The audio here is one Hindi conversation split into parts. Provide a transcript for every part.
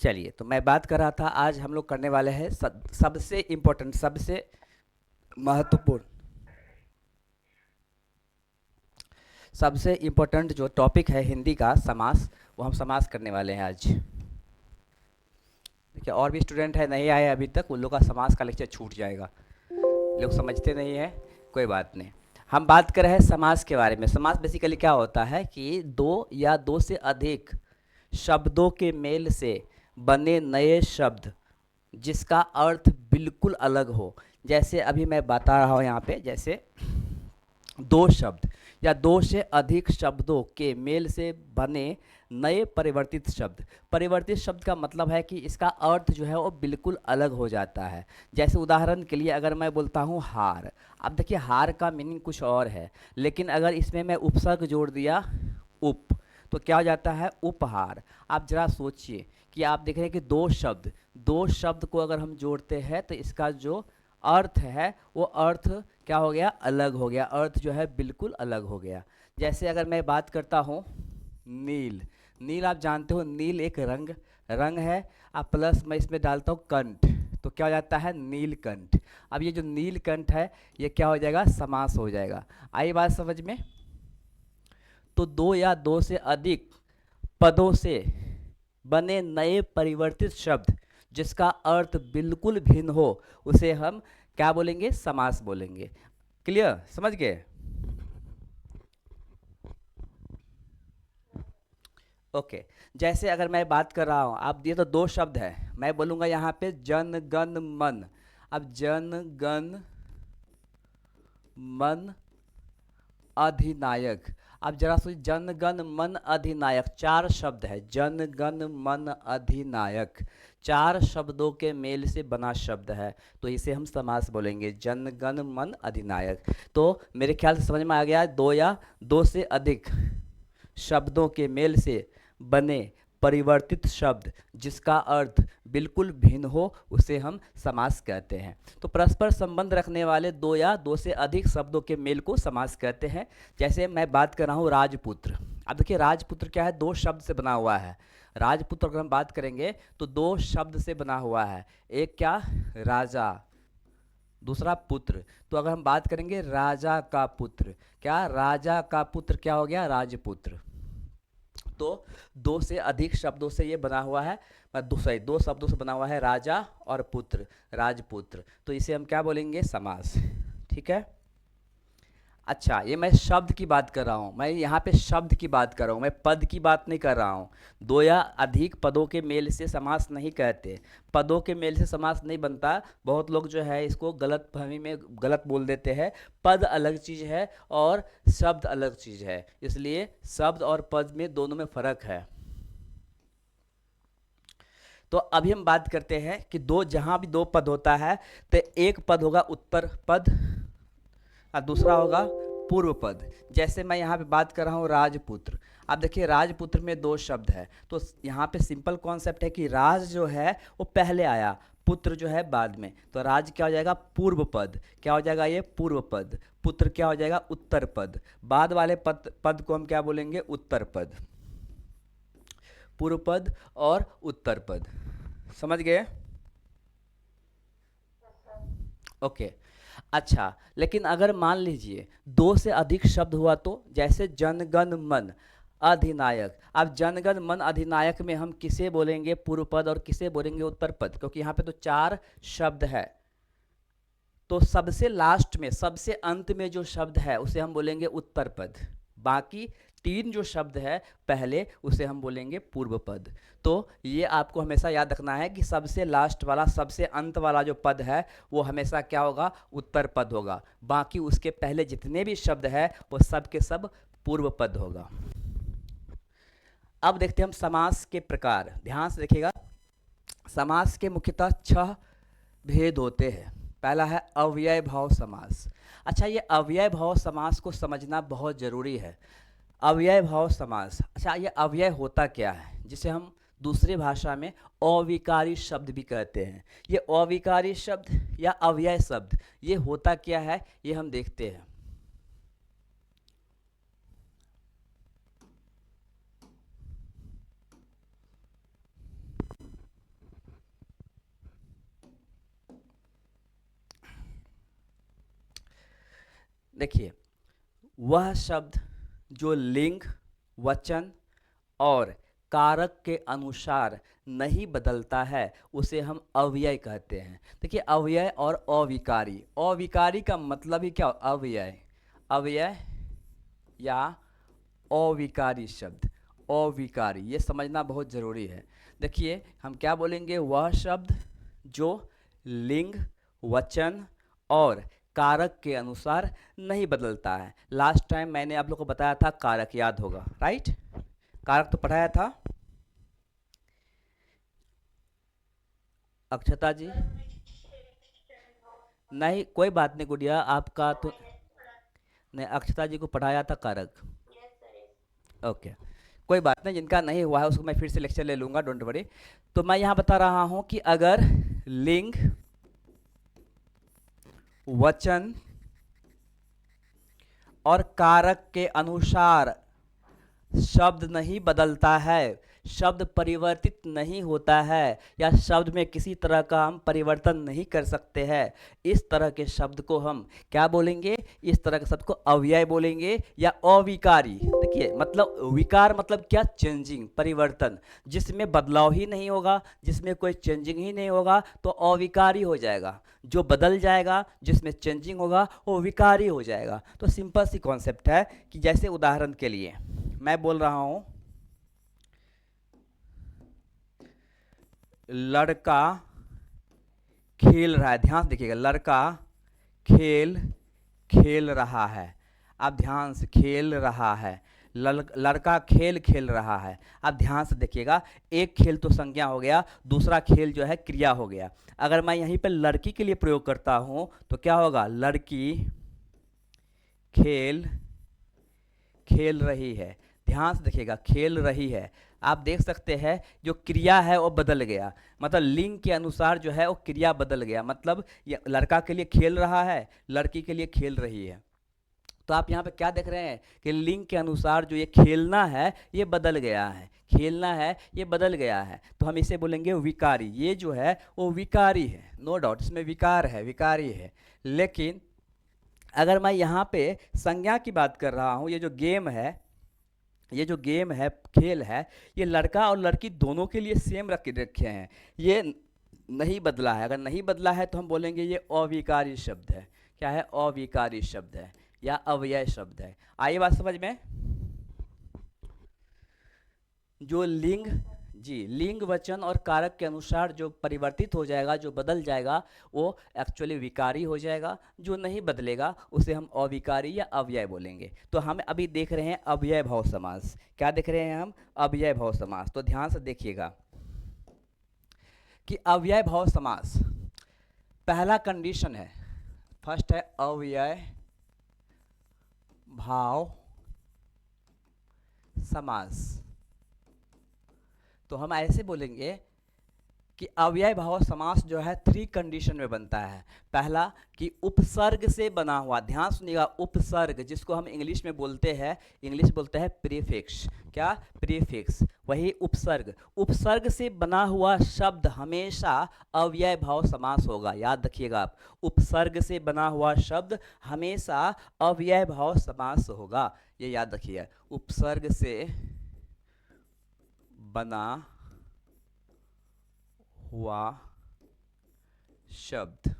चलिए, तो मैं बात कर रहा था, आज हम लोग करने वाले हैं सबसे इम्पोर्टेंट, सबसे महत्वपूर्ण, सबसे इम्पोर्टेंट जो टॉपिक है हिंदी का समास, वो हम समास करने वाले हैं आज। देखिए, और भी स्टूडेंट है नहीं आए अभी तक, उन लोग का समास का लेक्चर छूट जाएगा। लोग समझते नहीं है, कोई बात नहीं। हम बात कर रहे हैं समास के बारे में। समास बेसिकली क्या होता है कि दो या दो से अधिक शब्दों के मेल से बने नए शब्द जिसका अर्थ बिल्कुल अलग हो। जैसे अभी मैं बता रहा हूँ यहाँ पे, जैसे दो शब्द या दो से अधिक शब्दों के मेल से बने नए परिवर्तित शब्द। परिवर्तित शब्द का मतलब है कि इसका अर्थ जो है वो बिल्कुल अलग हो जाता है। जैसे उदाहरण के लिए अगर मैं बोलता हूँ हार, अब देखिए हार का मीनिंग कुछ और है, लेकिन अगर इसमें मैं उपसर्ग जोड़ दिया उप, तो क्या हो जाता है उपहार। आप जरा सोचिए कि आप देख रहे हैं कि दो शब्द को अगर हम जोड़ते हैं तो इसका जो अर्थ है वो अर्थ क्या हो गया, अलग हो गया, अर्थ जो है बिल्कुल अलग हो गया। जैसे अगर मैं बात करता हूँ नील, नील आप जानते हो नील एक रंग रंग है, अब प्लस मैं इसमें डालता हूँ कंठ, तो क्या हो जाता है नीलकंठ। अब ये जो नीलकंठ है ये क्या हो जाएगा, समास हो जाएगा। आई बात समझ में? तो दो या दो से अधिक पदों से बने नए परिवर्तित शब्द जिसका अर्थ बिल्कुल भिन्न हो उसे हम क्या बोलेंगे, समास बोलेंगे। क्लियर, समझ गए? ओके। जैसे अगर मैं बात कर रहा हूँ, आप ये तो दो शब्द है, मैं बोलूँगा यहाँ पे जन गण मन। अब जन गण मन अधिनायक, अब जरा सोचिए जन गण मन अधिनायक, चार शब्द है, जन गण मन अधिनायक, चार शब्दों के मेल से बना शब्द है, तो इसे हम समास बोलेंगे जन गण मन अधिनायक। तो मेरे ख्याल से समझ में आ गया, दो या दो से अधिक शब्दों के मेल से बने परिवर्तित शब्द जिसका अर्थ बिल्कुल भिन्न हो उसे हम समास कहते हैं। तो परस्पर संबंध रखने वाले दो या दो से अधिक शब्दों के मेल को समास कहते हैं। जैसे मैं बात कर रहा हूँ राजपुत्र, अब देखिए राजपुत्र क्या है, दो शब्द से बना हुआ है। राजपुत्र अगर हम बात करेंगे तो दो शब्द से बना हुआ है, एक क्या, राजा, दूसरा पुत्र। तो अगर हम बात करेंगे राजा का पुत्र, क्या राजा का पुत्र क्या हो गया, राजपुत्र। तो दो से अधिक शब्दों से ये बना हुआ है, दो शब्दों से बना हुआ है, राजा और पुत्र, राजपुत्र, तो इसे हम क्या बोलेंगे, समास। ठीक है। अच्छा, ये मैं शब्द की बात कर रहा हूँ, मैं यहाँ पे शब्द की बात कर रहा हूँ, मैं पद की बात नहीं कर रहा हूँ। दो या अधिक पदों के मेल से समास नहीं कहते, पदों के मेल से समास नहीं बनता। बहुत लोग जो है इसको गलत फहमी में गलत बोल देते हैं। पद अलग चीज़ है और शब्द अलग चीज़ है, इसलिए शब्द और पद में दोनों में फ़र्क है। तो अभी हम बात करते हैं कि दो, जहाँ भी दो पद होता है तो एक पद होगा उत्तर पद और दूसरा होगा पूर्व पद। जैसे मैं यहाँ पे बात कर रहा हूँ राजपुत्र, अब देखिए राजपुत्र में दो शब्द है, तो यहाँ पे सिंपल कॉन्सेप्ट है कि राज जो है वो पहले आया, पुत्र जो है बाद में, तो राज क्या हो जाएगा, पूर्व पद, क्या हो जाएगा ये, पूर्व पद। पुत्र क्या हो जाएगा, उत्तर पद। बाद वाले पद पद को हम क्या बोलेंगे, उत्तर पद। पूर्व पद और उत्तर पद, समझ गए? ओके। अच्छा, लेकिन अगर मान लीजिए दो से अधिक शब्द हुआ तो, जैसे जनगण मन अधिनायक, अब जनगण मन अधिनायक में हम किसे बोलेंगे पूर्व पद और किसे बोलेंगे उत्तर पद, क्योंकि यहाँ पे तो चार शब्द है। तो सबसे लास्ट में, सबसे अंत में जो शब्द है उसे हम बोलेंगे उत्तर पद, बाकी तीन जो शब्द है पहले उसे हम बोलेंगे पूर्व पद। तो ये आपको हमेशा याद रखना है कि सबसे लास्ट वाला, सबसे अंत वाला जो पद है वो हमेशा क्या होगा, उत्तर पद होगा, बाकी उसके पहले जितने भी शब्द है वो सब के सब पूर्व पद होगा। अब देखते हैं हम समास के प्रकार, ध्यान से देखिएगा। समास के मुख्यतः छह भेद होते हैं। पहला है अव्यय भाव समास। अच्छा, ये अव्यय भाव समास को समझना बहुत ज़रूरी है। अव्यय भाव समास, अच्छा ये अव्यय होता क्या है, जिसे हम दूसरी भाषा में अविकारी शब्द भी कहते हैं। ये अविकारी शब्द या अव्यय शब्द ये होता क्या है, ये हम देखते हैं। देखिए, वह शब्द जो लिंग, वचन और कारक के अनुसार नहीं बदलता है उसे हम अव्यय कहते हैं। देखिए, अव्यय और अविकारी, अविकारी का मतलब ही क्या? अव्यय, अव्यय या अविकारी शब्द, अविकारी, ये समझना बहुत ज़रूरी है। देखिए, हम क्या बोलेंगे? वह शब्द जो लिंग, वचन और कारक के अनुसार नहीं बदलता है। लास्ट टाइम मैंने आप लोग को बताया था कारक, याद होगा, राइट? कारक तो पढ़ाया था अक्षता जी। नहीं, कोई बात नहीं गुड़िया, आपका तो नहीं, अक्षता जी को पढ़ाया था कारक। ओके, कोई बात नहीं, जिनका नहीं हुआ है उसको मैं फिर से लेक्चर ले लूंगा, डोंट वरी। तो मैं यहाँ बता रहा हूँ कि अगर लिंग, वचन और कारक के अनुसार शब्द नहीं बदलता है, शब्द परिवर्तित नहीं होता है, या शब्द में किसी तरह का हम परिवर्तन नहीं कर सकते हैं, इस तरह के शब्द को हम क्या बोलेंगे? इस तरह के शब्द को अव्यय बोलेंगे या अविकारी। देखिए, मतलब विकार मतलब क्या? चेंजिंग, परिवर्तन, जिसमें बदलाव ही नहीं होगा, जिसमें कोई चेंजिंग ही नहीं होगा तो अविकारी हो जाएगा। जो बदल जाएगा, जिसमें चेंजिंग होगा, वो विकारी हो जाएगा। तो सिंपल सी कॉन्सेप्ट है कि जैसे उदाहरण के लिए मैं बोल रहा हूं, लड़का खेल रहा है, ध्यान से देखिएगा, लड़का खेल खेल रहा है। आप ध्यान से, खेल रहा है, लड़का खेल खेल रहा है। आप ध्यान से देखिएगा, एक खेल तो संज्ञा हो गया, दूसरा खेल जो है क्रिया हो गया। अगर मैं यहीं पर लड़की के लिए प्रयोग करता हूं तो क्या होगा? लड़की खेल खेल रही है। ध्यान से देखिएगा, खेल रही है। आप देख सकते हैं जो क्रिया है वो बदल गया, मतलब लिंग के अनुसार जो है वो क्रिया बदल गया। मतलब ये लड़का के लिए खेल रहा है, लड़की के लिए खेल रही है। तो आप यहाँ पे क्या देख रहे हैं कि लिंग के अनुसार जो ये खेलना है ये बदल गया है, खेलना है ये बदल गया है। तो हम इसे बोलेंगे विकारी। ये जो है वो विकारी है, नो डाउट, इसमें विकार है, विकारी है। लेकिन अगर मैं यहाँ पे संज्ञा की बात कर रहा हूँ, ये जो गेम है, ये जो गेम है, खेल है, ये लड़का और लड़की दोनों के लिए सेम रखे हैं, ये नहीं बदला है। अगर नहीं बदला है तो हम बोलेंगे ये अविकारी शब्द है। क्या है? अविकारी शब्द है या अव्यय शब्द है। आइए बात समझ में। जो लिंग, जी, लिंग, वचन और कारक के अनुसार जो परिवर्तित हो जाएगा, जो बदल जाएगा, वो एक्चुअली विकारी हो जाएगा। जो नहीं बदलेगा उसे हम अविकारी या अव्यय बोलेंगे। तो हम अभी देख रहे हैं अव्यय भाव समास। क्या देख रहे हैं हम? अव्यय भाव समास। तो ध्यान से देखिएगा कि अव्यय भाव समास, पहला कंडीशन है, फर्स्ट है अव्यय भाव समास। तो हम ऐसे बोलेंगे कि अव्यय भाव समास जो है 3 कंडीशन में बनता है। पहला कि उपसर्ग से बना हुआ, ध्यान सुनिएगा, उपसर्ग, जिसको हम इंग्लिश में बोलते हैं, इंग्लिश बोलते हैं प्रीफिक्स। क्या? प्रीफिक्स, वही उपसर्ग। उपसर्ग से बना हुआ शब्द हमेशा अव्यय भाव समास होगा। याद रखिएगा आप, उपसर्ग से बना हुआ शब्द हमेशा अव्यय भाव समास होगा, ये याद रखिए। उपसर्ग से बना हुआ शब्द,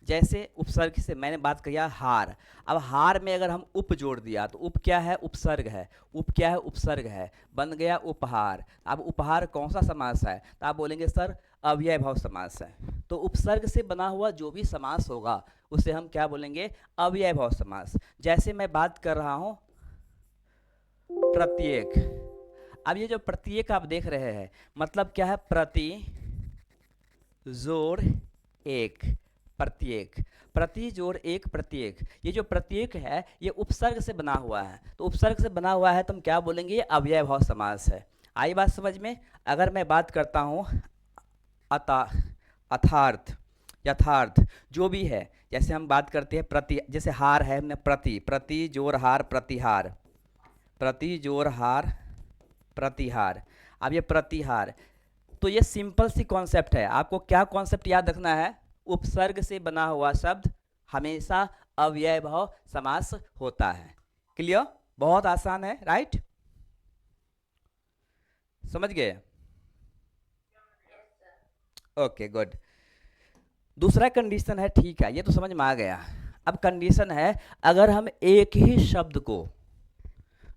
जैसे उपसर्ग से मैंने बात किया हार। अब हार में अगर हम उप जोड़ दिया तो उप क्या है? उपसर्ग है। उप क्या है? उपसर्ग है, बन गया उपहार। अब उपहार कौन सा समास है? तो आप बोलेंगे सर अव्यय भाव समास है। तो उपसर्ग से बना हुआ जो भी समास होगा उसे हम क्या बोलेंगे? अव्यय भाव समास। जैसे मैं बात कर रहा हूं प्रत्येक। अब ये जो प्रत्येक आप देख रहे हैं, मतलब क्या है? प्रति जोड़ एक, प्रत्येक, प्रति जोड़ एक, प्रत्येक। ये जो प्रत्येक है ये उपसर्ग से बना हुआ है। तो उपसर्ग से बना हुआ है तो हम क्या बोलेंगे? ये अव्यय भाव समास है। आई बात समझ में? अगर मैं बात करता हूँ अथार्थ, यथार्थ, जो भी है, जैसे हम बात करते हैं प्रति, जैसे हार है, हमने प्रति, प्रति जोड़ हार, प्रतिहार, प्रति जोड़ हार, प्रतिहार। अब ये प्रतिहार, तो ये सिंपल सी कॉन्सेप्ट है। आपको क्या कॉन्सेप्ट याद रखना है? उपसर्ग से बना हुआ शब्द हमेशा अव्यय भाव समास होता है। क्लियर? बहुत आसान है, राइट? समझ गए? Okay, good. दूसरा कंडीशन है, ठीक है, ये तो समझ में आ गया। अब कंडीशन है, अगर हम एक ही शब्द को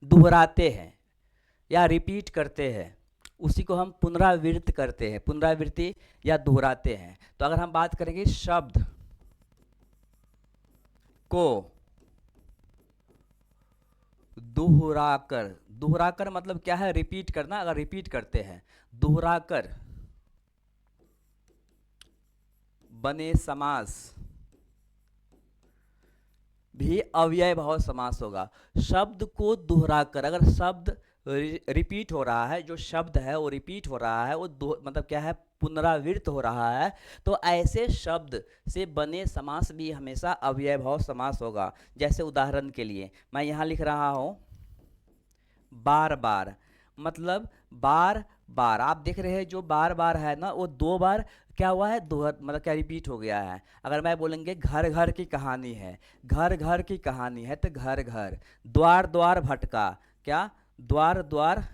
दोहराते हैं या रिपीट करते हैं, उसी को हम पुनरावृत्त करते हैं, पुनरावृत्ति या दोहराते हैं। तो अगर हम बात करेंगे शब्द को दोहराकर, दोहराकर मतलब क्या है? रिपीट करना। अगर रिपीट करते हैं, दोहराकर बने समास भी अव्यय भाव समास होगा। शब्द को दोहराकर, अगर शब्द रिपीट हो रहा है, जो शब्द है वो रिपीट हो रहा है, वो मतलब क्या है? पुनरावृत्त हो रहा है, तो ऐसे शब्द से बने समास भी हमेशा अव्यय भाव समास होगा। जैसे उदाहरण के लिए मैं यहाँ लिख रहा हूँ बार बार, मतलब बार बार, आप देख रहे हैं जो बार बार है ना, वो दो बार क्या हुआ है? दो, मतलब क्या रिपीट हो गया है। अगर मैं बोलेंगे घर घर की कहानी है, घर घर की कहानी है, तो घर घर। द्वार द्वार भटका, क्या? द्वार द्वार,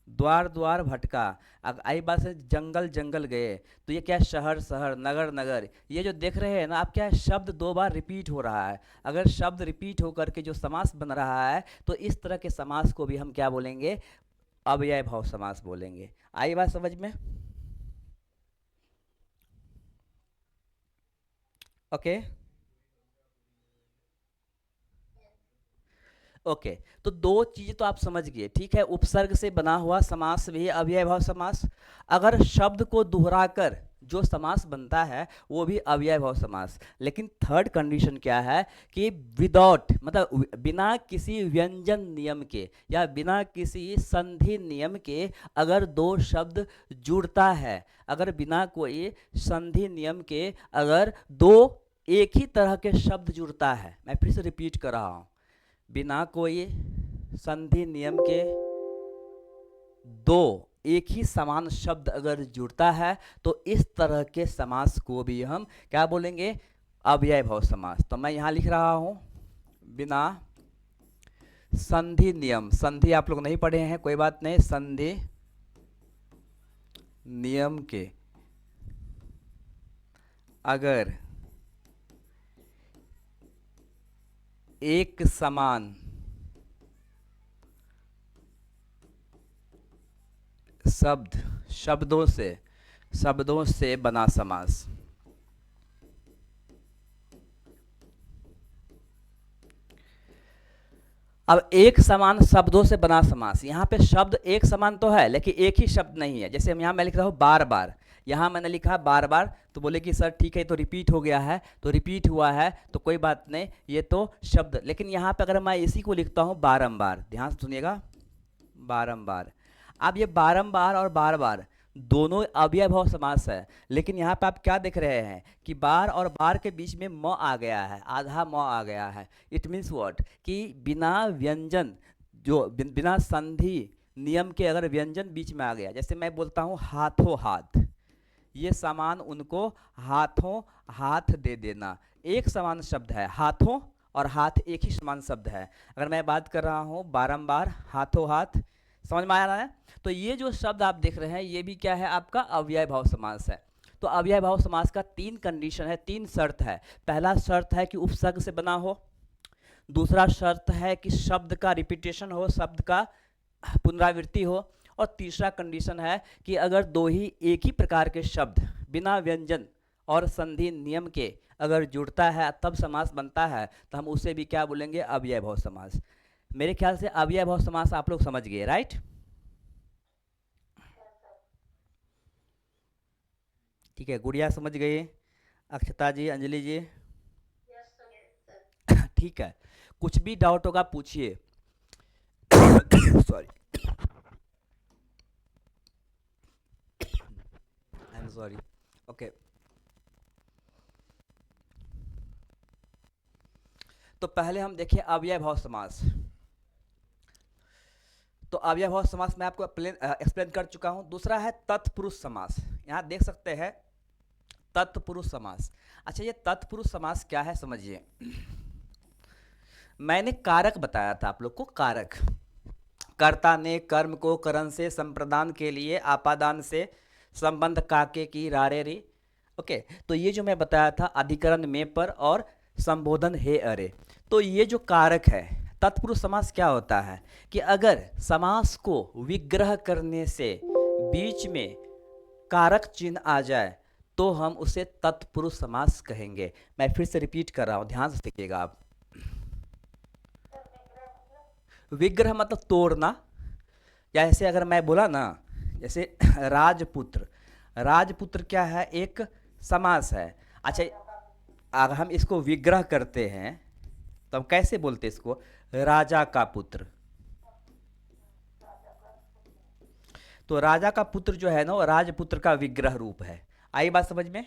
द्वार द्वार भटका। अब आई बात से जंगल जंगल गए, तो ये क्या? शहर शहर, नगर नगर। ये जो देख रहे हैं ना आप, क्या है? शब्द दो बार रिपीट हो रहा है। अगर शब्द रिपीट होकर के जो समास बन रहा है, तो इस तरह के समास को भी हम क्या बोलेंगे? अव्यय भाव समास बोलेंगे। आई बात समझ में? Okay, okay. तो दो चीजें तो आप समझ गए, ठीक है। उपसर्ग से बना हुआ समास भी अव्यय भाव समास। अगर शब्द को दोहराकर जो समास बनता है, वो भी अव्यय भाव समास। लेकिन थर्ड कंडीशन क्या है? कि विदाउट, मतलब बिना किसी व्यंजन नियम के या बिना किसी संधि नियम के अगर दो शब्द जुड़ता है, अगर बिना कोई संधि नियम के अगर दो एक ही तरह के शब्द जुड़ता है, मैं फिर से रिपीट कर रहा हूं, बिना कोई संधि नियम के दो एक ही समान शब्द अगर जुड़ता है, तो इस तरह के समास को भी हम क्या बोलेंगे? अव्यय भाव समास। तो मैं यहां लिख रहा हूं बिना संधि नियम। संधि आप लोग नहीं पढ़े हैं, कोई बात नहीं। संधि नियम के अगर एक समान शब्दों से बना समास, अब एक समान शब्दों से बना समास, यहाँ पे शब्द एक समान तो है, लेकिन एक ही शब्द नहीं है। जैसे हम यहाँ मैं लिख रहा हूँ बार बार, यहाँ मैंने लिखा बार बार, तो बोले कि सर ठीक है, तो रिपीट हो गया है, तो रिपीट हुआ है तो कोई बात नहीं, ये तो शब्द। लेकिन यहाँ पे अगर मैं इसी को लिखता हूँ बारंबार, ध्यान से सुनिएगा, बारंबार। अब ये बारंबार और बार बार दोनों अव्यय भाव समास है। लेकिन यहाँ पे आप क्या देख रहे हैं कि बार और बार के बीच में म आ गया है, आधा म आ गया है। It means what? कि बिना व्यंजन, जो बिना संधि नियम के अगर व्यंजन बीच में आ गया, जैसे मैं बोलता हूँ हाथों हाथ, ये सामान उनको हाथों हाथ दे देना, एक समान शब्द है। हाथों और हाथ एक ही समान शब्द है। अगर मैं बात कर रहा हूँ बारंबार, हाथों हाथ, समझ में आ रहा है? तो ये जो शब्द आप देख रहे हैं, ये भी क्या है? आपका अव्यय भाव समास है। तो अव्यय भाव समास का तीन कंडीशन है, तीन शर्त है। पहला शर्त है कि उपसर्ग से बना हो, दूसरा शर्त है कि शब्द का रिपीटेशन हो, शब्द का पुनरावृत्ति हो, और तीसरा कंडीशन है कि अगर दो ही एक ही प्रकार के शब्द बिना व्यंजन और संधि नियम के अगर जुड़ता है तब समास बनता है, तो हम उसे भी क्या बोलेंगे? अव्यय भाव समास। मेरे ख्याल से अव्यय भाव समास आप लोग समझ गए, राइट? ठीक है, गुड़िया समझ गई, अक्षता जी, अंजलि जी, ठीक है। कुछ भी डाउट होगा पूछिए। Sorry, I am sorry. Okay, तो पहले हम देखिए अव्यय भाव समास। तो अव्यय भाव समास मैं आपको एक्सप्लेन कर चुका हूं। दूसरा है तत्पुरुष समास। यहाँ देख सकते हैं तत्पुरुष समास। अच्छा, ये तत्पुरुष समास क्या है समझिए। मैंने कारक बताया था आप लोग को, कारक। कर्ता ने कर्म को करण से संप्रदान के लिए आपादान से संबंध काके की रारे री। ओके, तो ये जो मैं बताया था अधिकरण में पर और संबोधन हे अरे, तो ये जो कारक है, तत्पुरुष समास क्या होता है कि अगर समास को विग्रह करने से बीच में कारक चिन्ह आ जाए तो हम उसे तत्पुरुष समास कहेंगे। मैं फिर से रिपीट कर रहा हूं, ध्यान से देखिएगा आप। विग्रह मतलब तोड़ना। जैसे अगर मैं बोला ना, जैसे राजपुत्र, राजपुत्र क्या है, एक समास है। अच्छा, अगर हम इसको विग्रह करते हैं तो हम कैसे बोलते हैं इसको, राजा का पुत्र। तो राजा का पुत्र जो है ना, वो राजपुत्र का विग्रह रूप है। आई बात समझ में।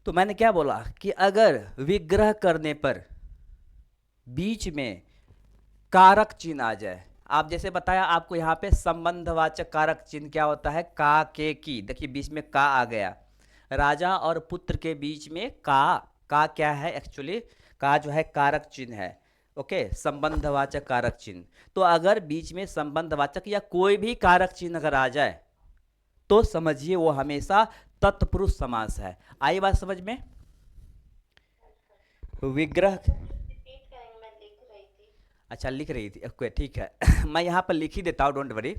तो मैंने क्या बोला कि अगर विग्रह करने पर बीच में कारक चिन्ह आ जाए, आप जैसे बताया आपको यहाँ पे संबंधवाचक कारक चिन्ह क्या होता है, का के की। देखिए बीच में का आ गया, राजा और पुत्र के बीच में का क्या है एक्चुअली, का जो है कारक चिन्ह है। ओके, संबंधवाचक कारक चिन्ह। तो अगर बीच में संबंधवाचक या कोई भी कारक चिन्ह अगर आ जाए तो समझिए वो हमेशा तत्पुरुष समास है। आई बात समझ में। विग्रह, अच्छा लिख रही थी, ओके ठीक है। मैं यहाँ पर लिख ही देता हूँ, डोंट वरी,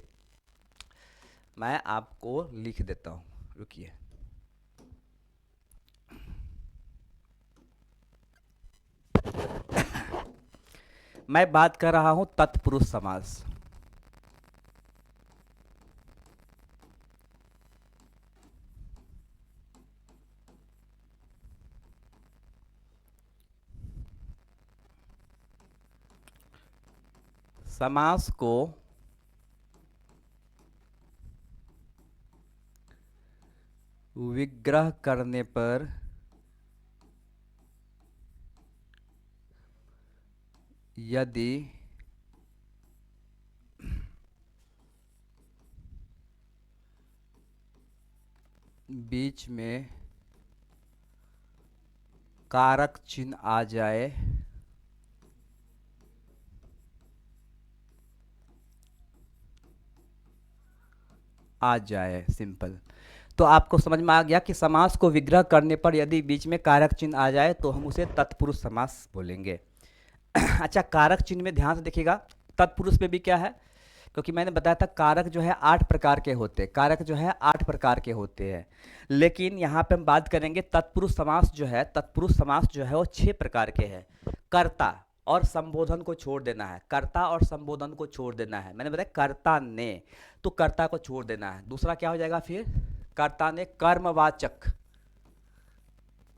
मैं आपको लिख देता हूँ, रुकिए। मैं बात कर रहा हूँ तत्पुरुष समास। समास को विग्रह करने पर यदि बीच में कारक चिन्ह आ जाए सिंपल। तो आपको समझ में आ गया कि समास को विग्रह करने पर यदि बीच में कारक चिन्ह आ जाए तो हम उसे तत्पुरुष समास बोलेंगे। अच्छा, कारक चिन्ह में ध्यान से देखिएगा, तत्पुरुष में भी क्या है, क्योंकि मैंने बताया था कारक जो है 8 प्रकार के होते हैं, कारक जो है 8 प्रकार के होते हैं। लेकिन यहाँ पे हम बात करेंगे तत्पुरुष समास जो है, तत्पुरुष समास जो है वो 6 प्रकार के हैं। कर्ता और संबोधन को छोड़ देना है, कर्ता और संबोधन को छोड़ देना है। मैंने बताया कर्ता ने, तो कर्ता को छोड़ देना है। दूसरा क्या हो जाएगा फिर, कर्ता ने कर्मवाचक,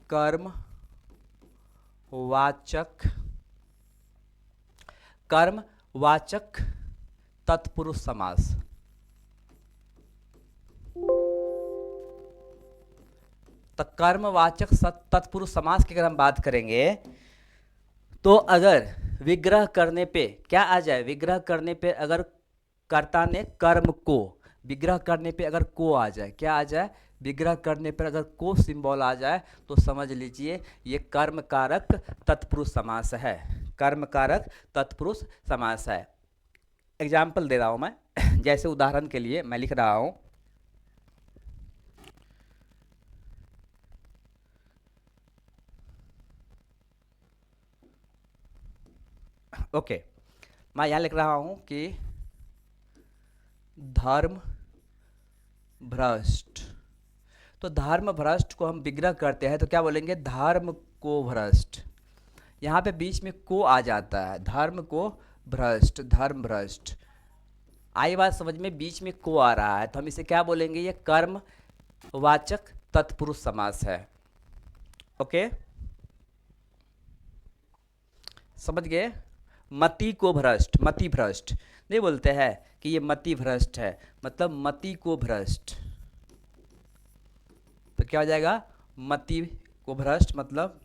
कर्मवाचक, कर्मवाचक तत्पुरुष समास। तो कर्मवाचक तत्पुरुष समास की अगर हम बात करेंगे तो अगर विग्रह करने पे क्या आ जाए, विग्रह करने पे अगर कर्ता ने कर्म को, विग्रह करने पे अगर को आ जाए, क्या आ जाए, विग्रह करने पर अगर को सिंबल आ जाए तो समझ लीजिए ये कर्म कारक तत्पुरुष समास है, कर्म कारक तत्पुरुष समास है। एग्जाम्पल दे रहा हूं मैं, जैसे उदाहरण के लिए मैं लिख रहा हूं, ओके, मैं यहां लिख रहा हूं कि धर्म भ्रष्ट। तो धर्म भ्रष्ट को हम विग्रह करते हैं तो क्या बोलेंगे, धर्म को भ्रष्ट। यहाँ पे बीच में को आ जाता है, धर्म को भ्रष्ट, धर्म भ्रष्ट। आई बात समझ में, बीच में को आ रहा है तो हम इसे क्या बोलेंगे, ये कर्म वाचक तत्पुरुष समास है। ओके, समझ गए। मति को भ्रष्ट, मति भ्रष्ट नहीं बोलते हैं कि ये मति भ्रष्ट है, मतलब मति को भ्रष्ट। तो क्या हो जाएगा, मति को भ्रष्ट मतलब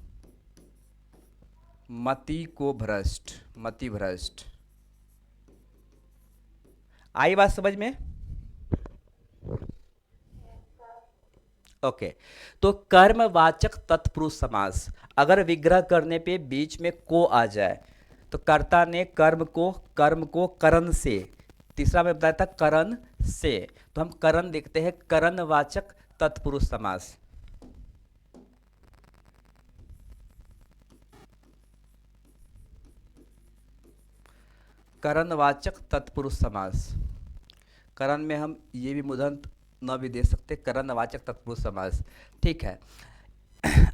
मति को भ्रष्ट, मति भ्रष्ट। आई बात समझ में। ओके। तो कर्मवाचक तत्पुरुष समास, अगर विग्रह करने पे बीच में को आ जाए, तो कर्ता ने कर्म को करण से, तीसरा मैं बताया था करण से, तो हम करण देखते हैं, करणवाचक तत्पुरुष समास। करणवाचक तत्पुरुष समास, करण में हम ये भी मुदंत न भी दे सकते, करणवाचक तत्पुरुष समास। ठीक है।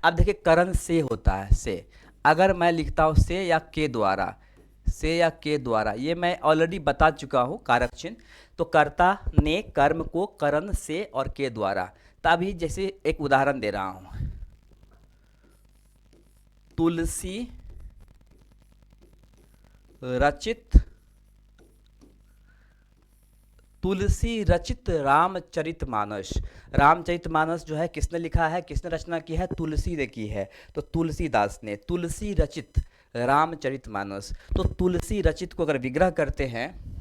अब देखिए करण से होता है, से, अगर मैं लिखता हूँ से या के द्वारा, से या के द्वारा, ये मैं ऑलरेडी बता चुका हूँ कारक चिन्ह। तो कर्ता ने कर्म को करण से और के द्वारा, तभी जैसे एक उदाहरण दे रहा हूँ, तुलसी रचित, तुलसी रचित रामचरितमानस, रामचरितमानस जो है किसने लिखा है, किसने रचना की है, तुलसी ने की है, तो तुलसीदास ने। तुलसी रचित रामचरितमानस, तो तुलसी रचित को अगर विग्रह करते हैं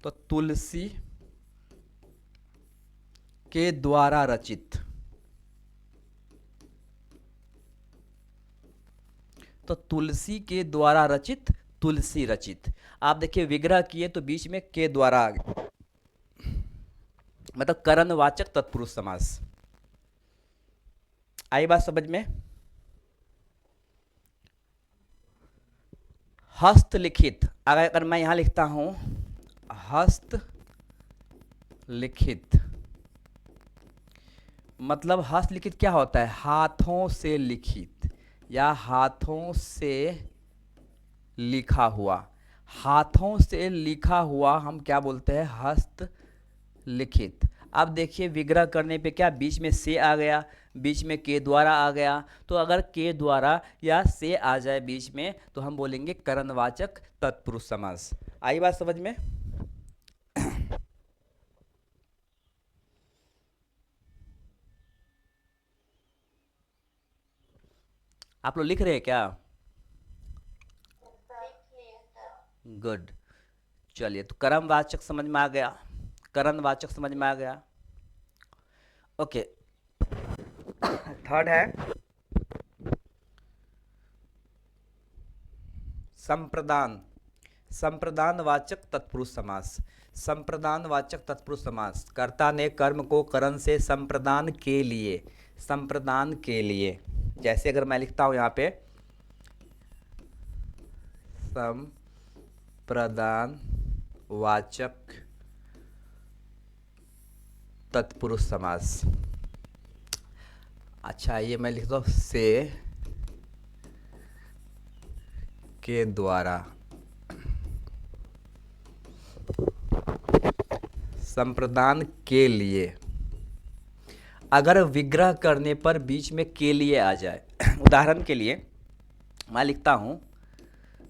तो तुलसी के द्वारा रचित, तो तुलसी के द्वारा रचित, तुलसी रचित। आप देखिए विग्रह किए तो बीच में के द्वारा आ गया, मतलब करणवाचक तत्पुरुष समास। आई बात समझ में? हस्तलिखित, अगर मैं यहां लिखता हूं हस्त लिखित, मतलब हस्तलिखित क्या होता है, हाथों से लिखित या हाथों से लिखा हुआ। हाथों से लिखा हुआ हम क्या बोलते हैं, हस्त लिखित। अब देखिए विग्रह करने पे क्या बीच में से आ गया, बीच में के द्वारा आ गया, तो अगर के द्वारा या से आ जाए बीच में तो हम बोलेंगे करणवाचक तत्पुरुष समास। आई बात समझ में? आप लोग लिख रहे हैं क्या? गुड। चलिए, तो कर्मवाचक समझ में आ गया, करणवाचक समझ में आ गया। ओके। थर्ड है संप्रदान, संप्रदानवाचक तत्पुरुष समास। संप्रदानवाचक तत्पुरुष समास, कर्ता ने कर्म को करण से संप्रदान के लिए, संप्रदान के लिए, जैसे अगर मैं लिखता हूं यहां पे संप्रदान वाचक तत्पुरुष समास। अच्छा, ये मैं लिखता हूं से के द्वारा, संप्रदान के लिए, अगर विग्रह करने पर बीच में के लिए आ जाए। उदाहरण के लिए मैं लिखता हूं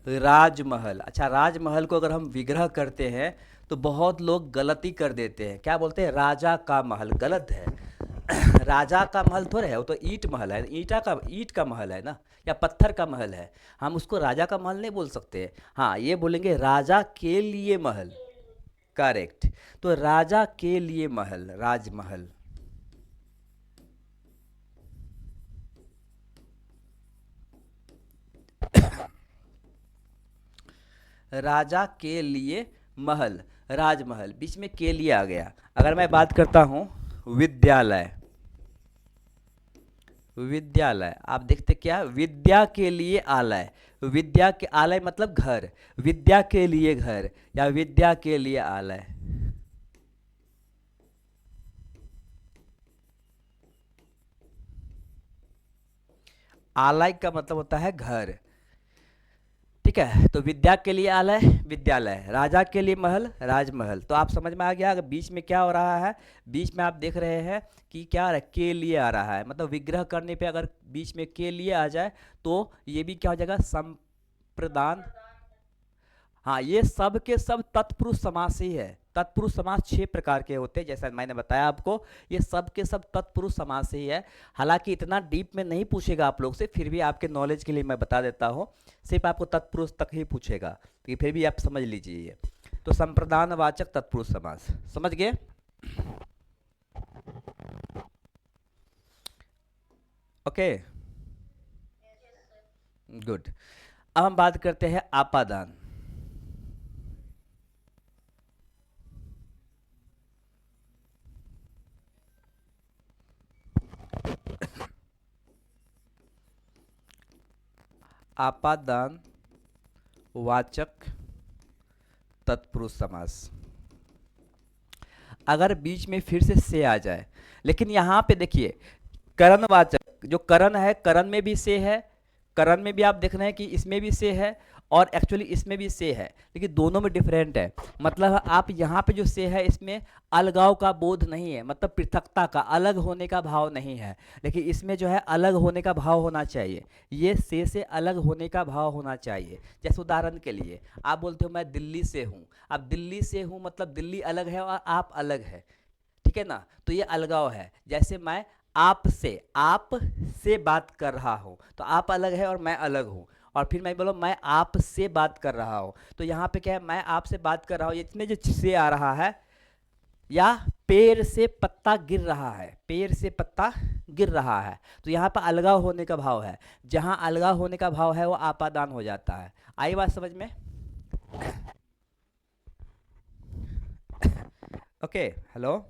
राजमहल। अच्छा, राजमहल को अगर हम विग्रह करते हैं तो बहुत लोग गलती कर देते हैं, क्या बोलते हैं, राजा का महल। गलत है। राजा का महल थोड़ा है, वो तो ईंट महल है, ईंट का महल है ना, या पत्थर का महल है। हम उसको राजा का महल नहीं बोल सकते। हाँ, ये बोलेंगे राजा के लिए महल। करेक्ट। तो राजा के लिए महल, राजमहल। राजा के लिए महल, राजमहल, बीच में के लिए आ गया। अगर मैं बात करता हूं विद्यालय, विद्यालय, आप देखते क्या, विद्या के लिए आलय, विद्या के आलय मतलब घर, विद्या के लिए घर या विद्या के लिए आलय। आलय का मतलब होता है घर। ठीक है, तो विद्या के लिए आलय विद्यालय, राजा के लिए महल राजमहल। तो आप समझ में आ गया, अगर बीच में क्या हो रहा है, बीच में आप देख रहे हैं कि क्या के लिए आ रहा है, मतलब विग्रह करने पे अगर बीच में के लिए आ जाए तो ये भी क्या हो जाएगा, संप्रदान। हाँ, ये सब के सब तत्पुरुष समास ही है। तत्पुरुष समास 6 प्रकार के होते हैं, जैसा मैंने बताया आपको, ये सब के सब तत्पुरुष समास ही है। हालांकि इतना डीप में नहीं पूछेगा आप लोग से, फिर भी आपके नॉलेज के लिए मैं बता देता हूँ, सिर्फ आपको तत्पुरुष तक ही पूछेगा, तो फिर भी आप समझ लीजिए ये। तो संप्रदानवाचक तत्पुरुष समास, समझ गए? Okay, good. अब हम बात करते हैं आपादान। आपादान वाचक तत्पुरुष समास। अगर बीच में फिर से आ जाए, लेकिन यहाँ पे देखिए करणवाचक, जो करण है करण में भी से है, करण में भी आप देख रहे हैं कि इसमें भी से है और एक्चुअली इसमें भी से है, लेकिन दोनों में डिफरेंट है। मतलब आप यहाँ पे जो से है इसमें अलगाव का बोध नहीं है, मतलब पृथकता का, अलग होने का भाव नहीं है, लेकिन इसमें जो है अलग होने का भाव होना चाहिए। ये से अलग होने का भाव होना चाहिए। जैसे उदाहरण के लिए आप बोलते हो मैं दिल्ली से हूँ, अब दिल्ली से हूँ मतलब दिल्ली अलग है और आप अलग है, ठीक है ना, तो ये अलगाव है। जैसे मैं आप से बात कर रहा हूँ, तो आप अलग है और मैं अलग हूँ, और फिर मैं बोलो मैं आपसे बात कर रहा हूँ, तो यहाँ पे क्या है, मैं आपसे बात कर रहा हूँ, इसमें जो से आ रहा है, या पेड़ से पत्ता गिर रहा है, पेड़ से पत्ता गिर रहा है, तो यहाँ पर अलगाव होने का भाव है। जहाँ अलगाव होने का भाव है वो आपादान हो जाता है। आई बात समझ में? Okay, hello,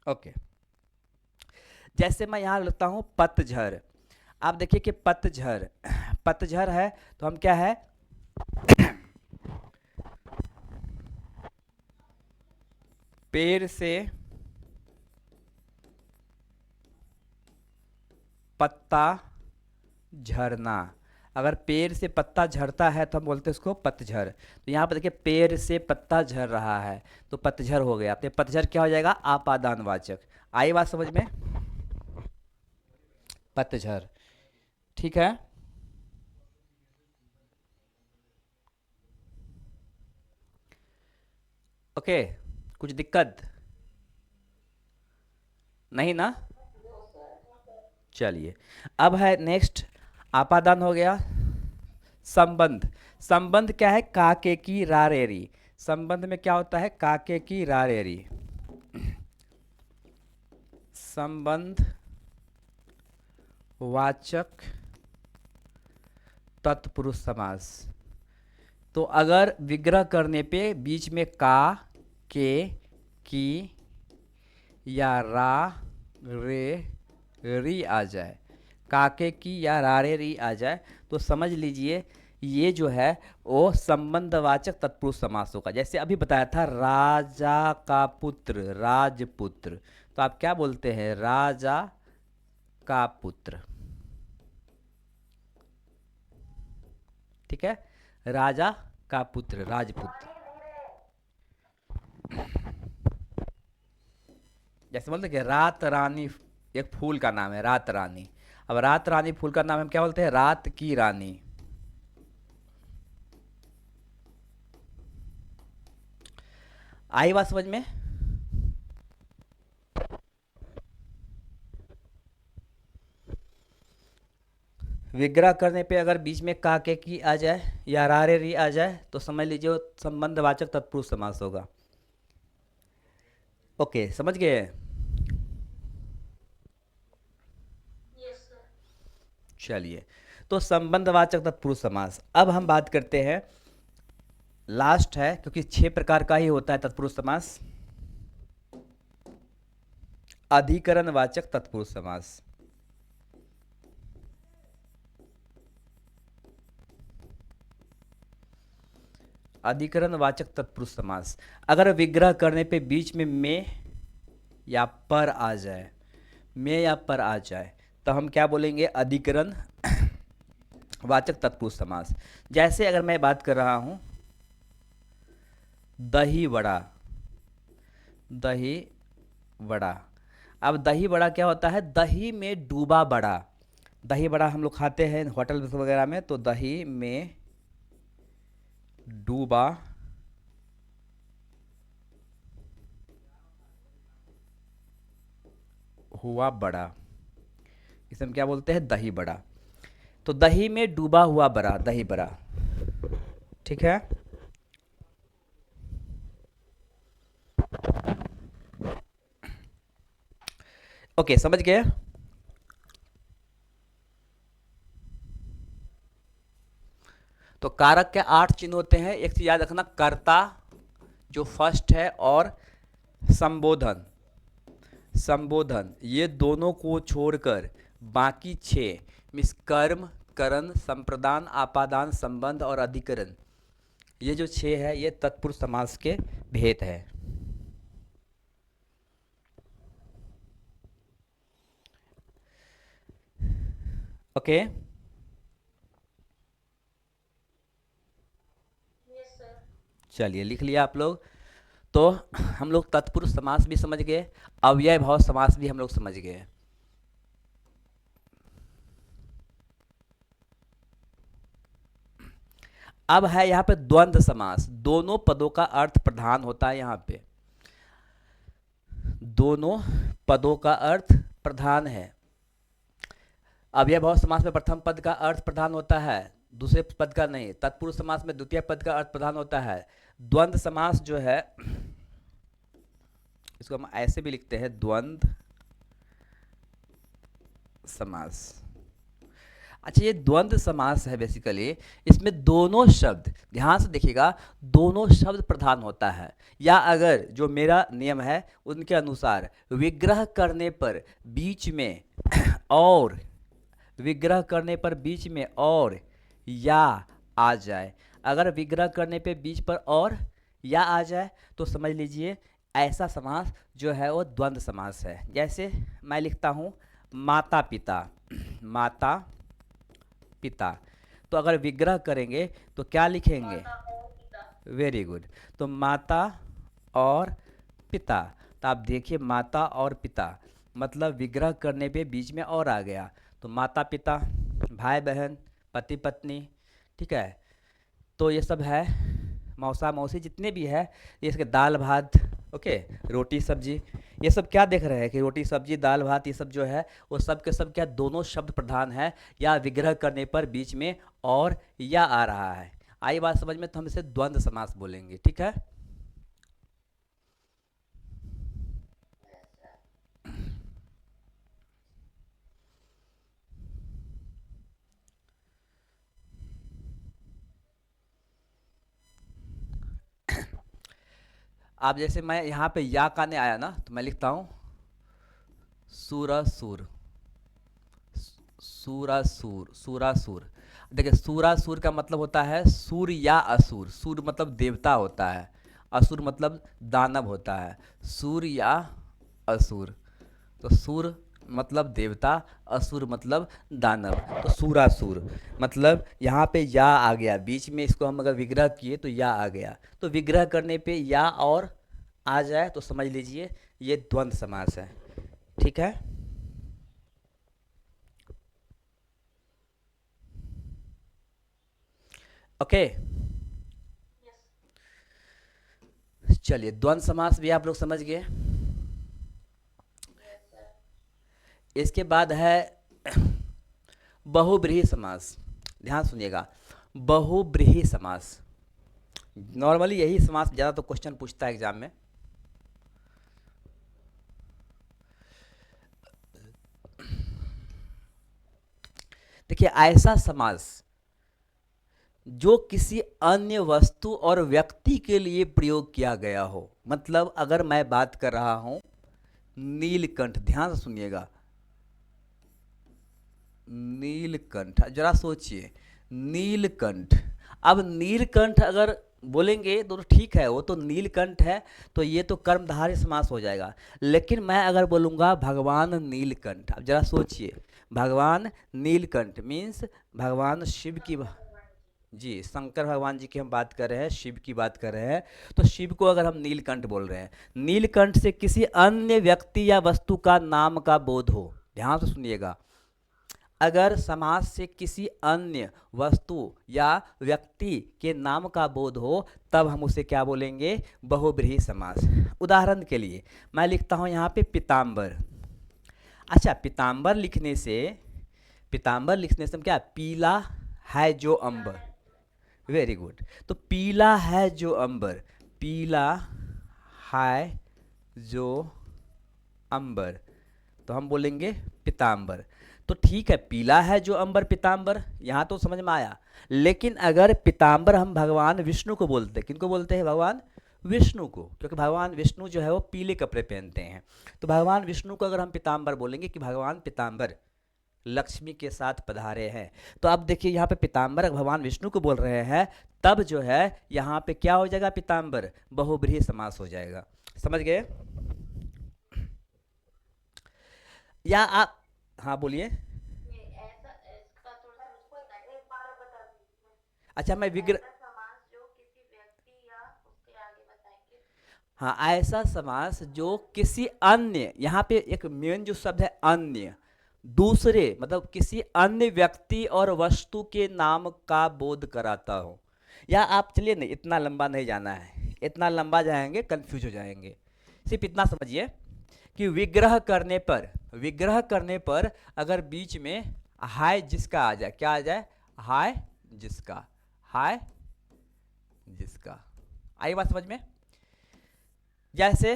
okay. जैसे मैं यहाँ लिखता हूँ पतझड़, आप देखिए कि पतझड़, पतझड़ है तो हम क्या है, पेड़ से पत्ता झरना। अगर पेड़ से पत्ता झड़ता है तो हम बोलते हैं उसको पतझड़। तो यहाँ पर देखिए पेड़ से पत्ता झड़ रहा है तो पतझड़ हो गया, तो पतझड़ क्या हो जाएगा, आपादानवाचक। आई बात समझ में? पतझड़, ठीक है। ओके, कुछ दिक्कत नहीं ना? चलिए, अब है नेक्स्ट, आपादान हो गया। संबंध, संबंध क्या है, काके की रारेरी। संबंध में क्या होता है, काके की रारेरी। संबंध वाचक तत्पुरुष समास। तो अगर विग्रह करने पे बीच में का, के, की या रा, रे, री आ जाए, काके की या रारे री आ जाए, तो समझ लीजिए ये जो है वो संबंधवाचक तत्पुरुष समास होगा। जैसे अभी बताया था राजा का पुत्र, राजपुत्र, तो आप क्या बोलते हैं, राजा का पुत्र, ठीक है, राजा का पुत्र, राजपुत्र। जैसे बोलते हैं कि रात रानी, एक फूल का नाम है रात रानी, अब रात रानी फूल का नाम हम क्या बोलते हैं, रात की रानी। आई बात समझ में? विग्रह करने पे अगर बीच में का, के, की आ जाए या रारे री आ जाए तो समझ लीजिए वो संबंधवाचक तत्पुरुष समास होगा। ओके, समझ गए? चलिए, तो संबंधवाचक तत्पुरुष समास। अब हम बात करते हैं, लास्ट है क्योंकि 6 प्रकार का ही होता है तत्पुरुष समास। अधिकरणवाचक तत्पुरुष समास। अधिकरणवाचक तत्पुरुष समास, अगर विग्रह करने पे बीच में या पर आ जाए, में या पर आ जाए, तो हम क्या बोलेंगे, अधिकरण वाचक तत्पुरुष समास। जैसे अगर मैं बात कर रहा हूं दही वड़ा, दही वड़ा, अब दही बड़ा क्या होता है, दही में डूबा बड़ा। दही बड़ा हम लोग खाते हैं होटल वगैरह में, तो दही में डूबा हुआ बड़ा, इसे हम क्या बोलते हैं, दही बड़ा। तो दही में डूबा हुआ बड़ा, दही बड़ा, ठीक है। ओके, समझ गए। तो कारक के 8 चिन्ह होते हैं। एक चीज याद रखना, कर्ता जो फर्स्ट है और संबोधन, संबोधन ये दोनों को छोड़कर बाकी 6 मिस कर्म, करण, संप्रदान, आपादान, संबंध और अधिकरण, ये जो 6 है ये तत्पुरुष समास के भेद है। ओके, चलिए लिख लिया आप लोग। तो हम लोग तत्पुरुष समास भी समझ गए, अव्यय भाव समास भी हम लोग समझ गए। अब है यहाँ पे द्वंद्व समास, दोनों पदों का अर्थ प्रधान होता है। यहाँ पे दोनों पदों का अर्थ प्रधान है। अव्यय भाव समास में प्रथम पद का अर्थ प्रधान होता है, दूसरे पद का नहीं। तत्पुरुष समास में द्वितीय पद का अर्थ प्रधान होता है। द्वंद्व समास जो है, इसको हम ऐसे भी लिखते हैं, द्वंद्व समास। अच्छा, ये द्वंद्व समास है बेसिकली, इसमें दोनों शब्द, ध्यान से देखिएगा, दोनों शब्द प्रधान होता है। या अगर जो मेरा नियम है उनके अनुसार विग्रह करने पर बीच में और, विग्रह करने पर बीच में और या आ जाए, अगर विग्रह करने पे बीच पर और या आ जाए तो समझ लीजिए ऐसा समास जो है वो द्वंद्व समास है। जैसे मैं लिखता हूँ माता पिता, माता पिता, तो अगर विग्रह करेंगे तो क्या लिखेंगे? Very good. तो माता और पिता, तो आप देखिए माता और पिता मतलब विग्रह करने पे बीच में और आ गया, तो माता पिता, भाई बहन, पति पत्नी, ठीक है। तो ये सब है, मौसा मौसी जितने भी है, ये इसके दाल भात, ओके, रोटी सब्जी, ये सब क्या देख रहे हैं कि रोटी सब्जी दाल भात ये सब जो है वो सब के सब क्या दोनों शब्द प्रधान है, या विग्रह करने पर बीच में और या आ रहा है। आई बात समझ में? तो हम इसे द्वंद्व समास बोलेंगे, ठीक है। आप जैसे मैं यहाँ पे या का ने आया ना, तो मैं लिखता हूँ सूरासुर, सूरासुर, सूरासुर। देखिए सूरासुर का मतलब होता है सूर या असुर, सूर मतलब देवता होता है, असुर मतलब दानव होता है, सूर या असुर। तो सूर मतलब देवता, असुर मतलब दानव, तो सूरासुर मतलब यहाँ पे या आ गया बीच में, इसको हम अगर विग्रह किए तो या आ गया, तो विग्रह करने पे या और आ जाए तो समझ लीजिए ये द्वंद्व समास है, ठीक है। ओके, चलिए द्वंद्व समास भी आप लोग समझ गए। इसके बाद है बहुब्रीहि समास। ध्यान सुनिएगा, बहुब्रीहि समास, नॉर्मली यही समास ज़्यादा तो क्वेश्चन पूछता है एग्जाम में। देखिए ऐसा समास जो किसी अन्य वस्तु और व्यक्ति के लिए प्रयोग किया गया हो, मतलब अगर मैं बात कर रहा हूं नीलकंठ, ध्यान से सुनिएगा, नीलकंठ, जरा सोचिए नीलकंठ। अब नीलकंठ अगर बोलेंगे तो ठीक है, वो तो नीलकंठ है, तो ये तो कर्मधारय समास हो जाएगा। लेकिन मैं अगर बोलूँगा भगवान नीलकंठ, अब जरा सोचिए, भगवान नीलकंठ मीन्स भगवान शिव की, जी शंकर भगवान जी की हम बात कर रहे हैं, शिव की बात कर रहे हैं, तो शिव को अगर हम नीलकंठ बोल रहे हैं, नीलकंठ से किसी अन्य व्यक्ति या वस्तु का नाम का बोध हो, ध्यान से सुनिएगा, अगर समाज से किसी अन्य वस्तु या व्यक्ति के नाम का बोध हो तब हम उसे क्या बोलेंगे? बहुब्रीहि समास। उदाहरण के लिए मैं लिखता हूँ यहाँ पे पीताम्बर। अच्छा, पीताम्बर लिखने से, पीताम्बर लिखने से हम क्या, पीला है जो अंबर, वेरी गुड, तो पीला है जो अंबर, पीला है जो अंबर, तो हम बोलेंगे पीताम्बर। तो ठीक है, पीला है जो अंबर पीताम्बर, यहाँ तो समझ में आया। लेकिन अगर पीताम्बर हम भगवान विष्णु को बोलते हैं, किनको बोलते हैं? भगवान विष्णु को, क्योंकि भगवान विष्णु जो है वो पीले कपड़े पहनते हैं। तो भगवान विष्णु को अगर हम पीताम्बर बोलेंगे कि भगवान पीताम्बर लक्ष्मी के साथ पधारे हैं, तो अब देखिए यहाँ पे पीताम्बर भगवान विष्णु को बोल रहे हैं, तब जो है यहाँ पे क्या हो जाएगा? पीताम्बर बहुब्रीहि समास हो जाएगा। समझ गए? या आप, हाँ बोलिए। अच्छा, मैं विग्रह, हाँ, ऐसा समास जो किसी अन्य, यहाँ पे एक मेन जो शब्द है अन्य, दूसरे, मतलब किसी अन्य व्यक्ति और वस्तु के नाम का बोध कराता हो। या आप चलिए नहीं, इतना लंबा नहीं जाना है, इतना लंबा जाएंगे कंफ्यूज हो जाएंगे। सिर्फ इतना समझिए कि विग्रह करने पर अगर बीच में हाय जिसका आ जाए, क्या आ जाए? हाय जिसका, हाय जिसका। आई बात समझ में? जैसे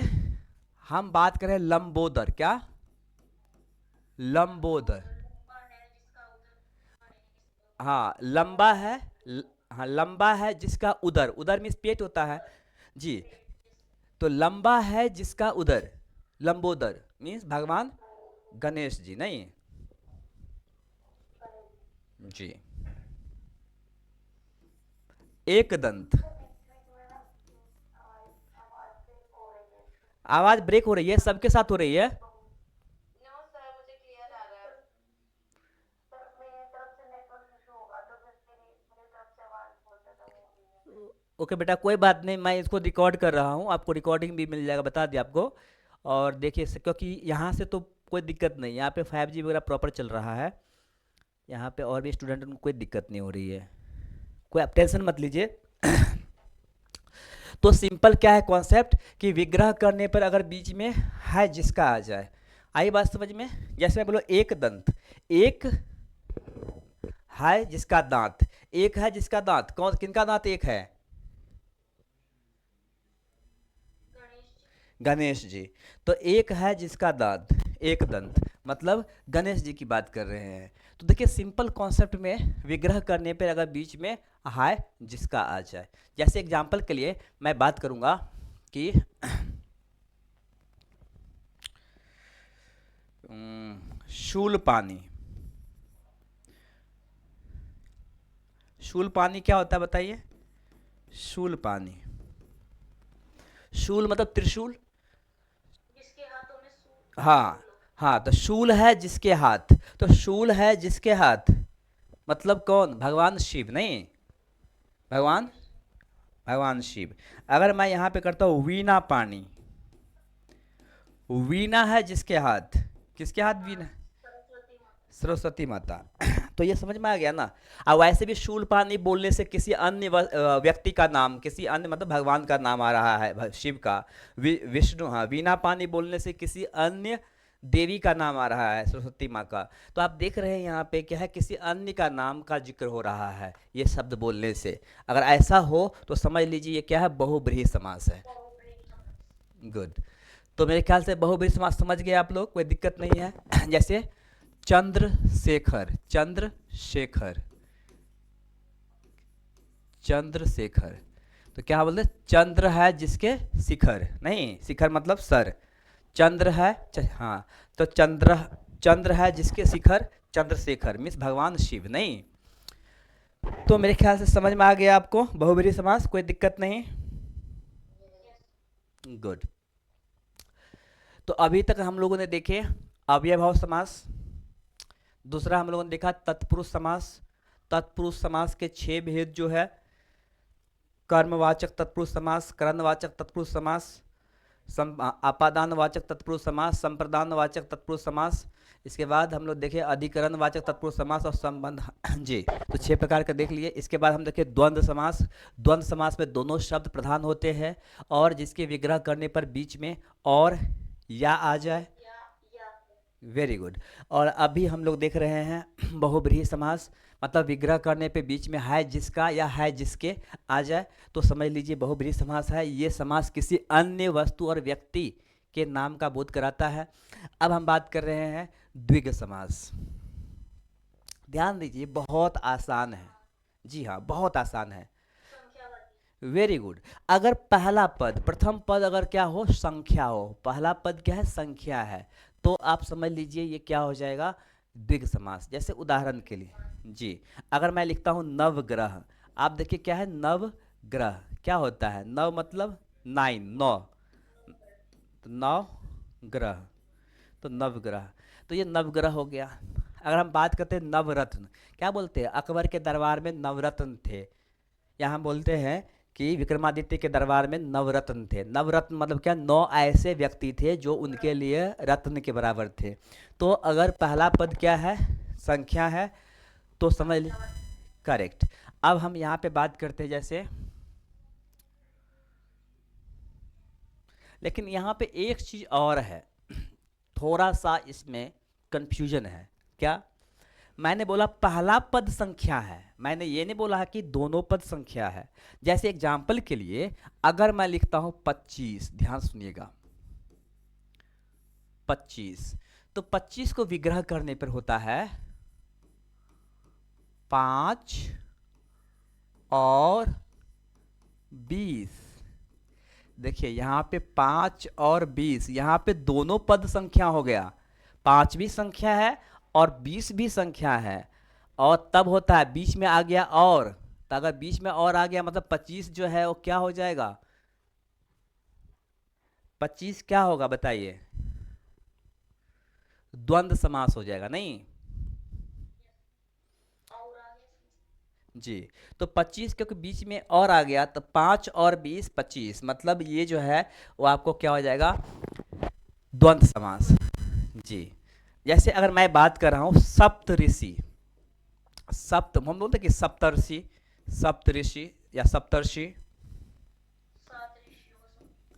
हम बात करें लंबोदर, क्या? लंबोदर, हाँ लंबा है, हाँ लंबा है जिसका उदर, उदर मीन्स पेट होता है जी। तो लंबा है जिसका उदर, लंबोदर मीन्स भगवान गणेश जी, नहीं जी। एक दंत, आवाज ब्रेक हो रही है, सबके साथ हो रही है। ओके बेटा, कोई बात नहीं, मैं इसको रिकॉर्ड कर रहा हूँ, आपको रिकॉर्डिंग भी मिल जाएगा, बता दिया आपको। और देखिए क्योंकि यहाँ से तो कोई दिक्कत नहीं, यहाँ पे 5G वगैरह प्रॉपर चल रहा है, यहाँ पे और भी स्टूडेंट को कोई दिक्कत नहीं हो रही है, कोई आप टेंशन मत लीजिए। तो सिंपल क्या है कॉन्सेप्ट कि विग्रह करने पर अगर बीच में है जिसका आ जाए, आई बात समझ में? जैसे मैं बोलो एक दंत, एक है जिसका दांत, एक है जिसका दांत, कौन किनका दांत एक है? गणेश जी। तो एक है जिसका दांत, एक दंत, मतलब गणेश जी की बात कर रहे हैं। तो देखिए सिंपल कॉन्सेप्ट में विग्रह करने पर अगर बीच में हाय जिसका आ जाए, जैसे एग्जांपल के लिए मैं बात करूंगा कि शूल पानी, शूल पानी क्या होता है बताइए? शूल पानी, शूल मतलब त्रिशूल, हाँ हाँ, तो शूल है जिसके हाथ, तो शूल है जिसके हाथ मतलब कौन? भगवान शिव, नहीं भगवान, भगवान शिव। अगर मैं यहाँ पे करता हूँ वीणा पानी, वीणा है जिसके हाथ, किसके हाथ वीणा? सरस्वती माता। तो ये समझ में आ गया ना। अब वैसे भी शूल पानी बोलने से किसी अन्य व्यक्ति का नाम, किसी अन्य मतलब भगवान का नाम आ रहा है, शिव का, विष्णु, हाँ। वीणा पानी बोलने से किसी अन्य देवी का नाम आ रहा है, सरस्वती माँ का। तो आप देख रहे हैं यहाँ पे क्या है, किसी अन्य का नाम का जिक्र हो रहा है ये शब्द बोलने से। अगर ऐसा हो तो समझ लीजिए ये क्या है? बहुब्रीहि समास है। गुड। तो मेरे ख्याल से बहुब्रीहि समास समझ गए आप लोग, कोई दिक्कत नहीं है। जैसे चंद्रशेखर, चंद्रशेखर, चंद्रशेखर, तो क्या बोलते? चंद्र है जिसके शिखर, नहीं शिखर मतलब सर, चंद्र है हाँ, तो चंद्र, चंद्र है जिसके शिखर, चंद्रशेखर मीन्स भगवान शिव, नहीं। तो मेरे ख्याल से समझ में आ गया आपको बहुब्रीहि समास, कोई दिक्कत नहीं। गुड। तो अभी तक हम लोगों ने देखे अव्ययभाव समास, दूसरा हम लोगों ने देखा तत्पुरुष समास। तत्पुरुष समास के 6 भेद जो है, कर्मवाचक तत्पुरुष समास, करणवाचक तत्पुरुष समास, आपादानवाचक तत्पुरुष समास, संप्रदानवाचक तत्पुरुष समास। इसके बाद हम लोग देखे अधिकरणवाचक तत्पुरुष समास और संबंध जी। तो 6 प्रकार का देख लिए। इसके बाद हम देखे द्वंद्व समास। द्वंद्व समास में दोनों शब्द प्रधान होते हैं और जिसके विग्रह करने पर बीच में और या आ जाए। Very good. और अभी हम लोग देख रहे हैं बहुब्रीहि समास, मतलब विग्रह करने पे बीच में है जिसका या है जिसके आ जाए तो समझ लीजिए बहुब्रीहि समास है। ये समास किसी अन्य वस्तु और व्यक्ति के नाम का बोध कराता है। अब हम बात कर रहे हैं द्विग समास। ध्यान दीजिए, बहुत आसान है। जी हाँ, बहुत आसान है। Very good. अगर पहला पद, प्रथम पद अगर क्या हो, संख्या हो, पहला पद क्या है, संख्या है, तो आप समझ लीजिए ये क्या हो जाएगा, द्विग समास। जैसे उदाहरण के लिए, जी, अगर मैं लिखता हूँ नवग्रह, आप देखिए क्या है, नवग्रह क्या होता है, नव मतलब 9, 9, तो नव ग्रह, तो नवग्रह, तो ये नवग्रह हो गया। अगर हम बात करते हैं नवरत्न, क्या बोलते हैं, अकबर के दरबार में नवरत्न थे, या हम बोलते हैं कि विक्रमादित्य के दरबार में नवरत्न थे। नवरत्न मतलब क्या, 9 ऐसे व्यक्ति थे जो उनके लिए रत्न के बराबर थे। तो अगर पहला पद क्या है, संख्या है, तो समझ ली, करेक्ट। अब हम यहाँ पे बात करते हैं जैसे, लेकिन यहाँ पे एक चीज और है, थोड़ा सा इसमें कंफ्यूजन है। क्या, मैंने बोला पहला पद संख्या है, मैंने ये नहीं बोला है कि दोनों पद संख्या है। जैसे एग्जाम्पल के लिए, अगर मैं लिखता हूं 25, ध्यान सुनिएगा, 25, तो 25 को विग्रह करने पर होता है 5 और 20। देखिए यहाँ पे 5 और 20, यहाँ पे दोनों पद संख्या हो गया, 5 भी संख्या है और 20 भी संख्या है, और तब होता है बीच में आ गया और, तो अगर बीच में और आ गया मतलब 25 जो है वो क्या हो जाएगा, 25 क्या होगा बताइए, द्वंद्व समास हो जाएगा, नहीं जी। तो 25 क्योंकि बीच में और आ गया, तो 5 और 20 25, मतलब ये जो है वो आपको क्या हो जाएगा, द्वंद्व समास। जी, जैसे अगर मैं बात कर रहा हूं सप्त ऋषि, सप्त हम बोलते हैं कि सप्तर्षि, सप्तऋषि या सप्तर्षि,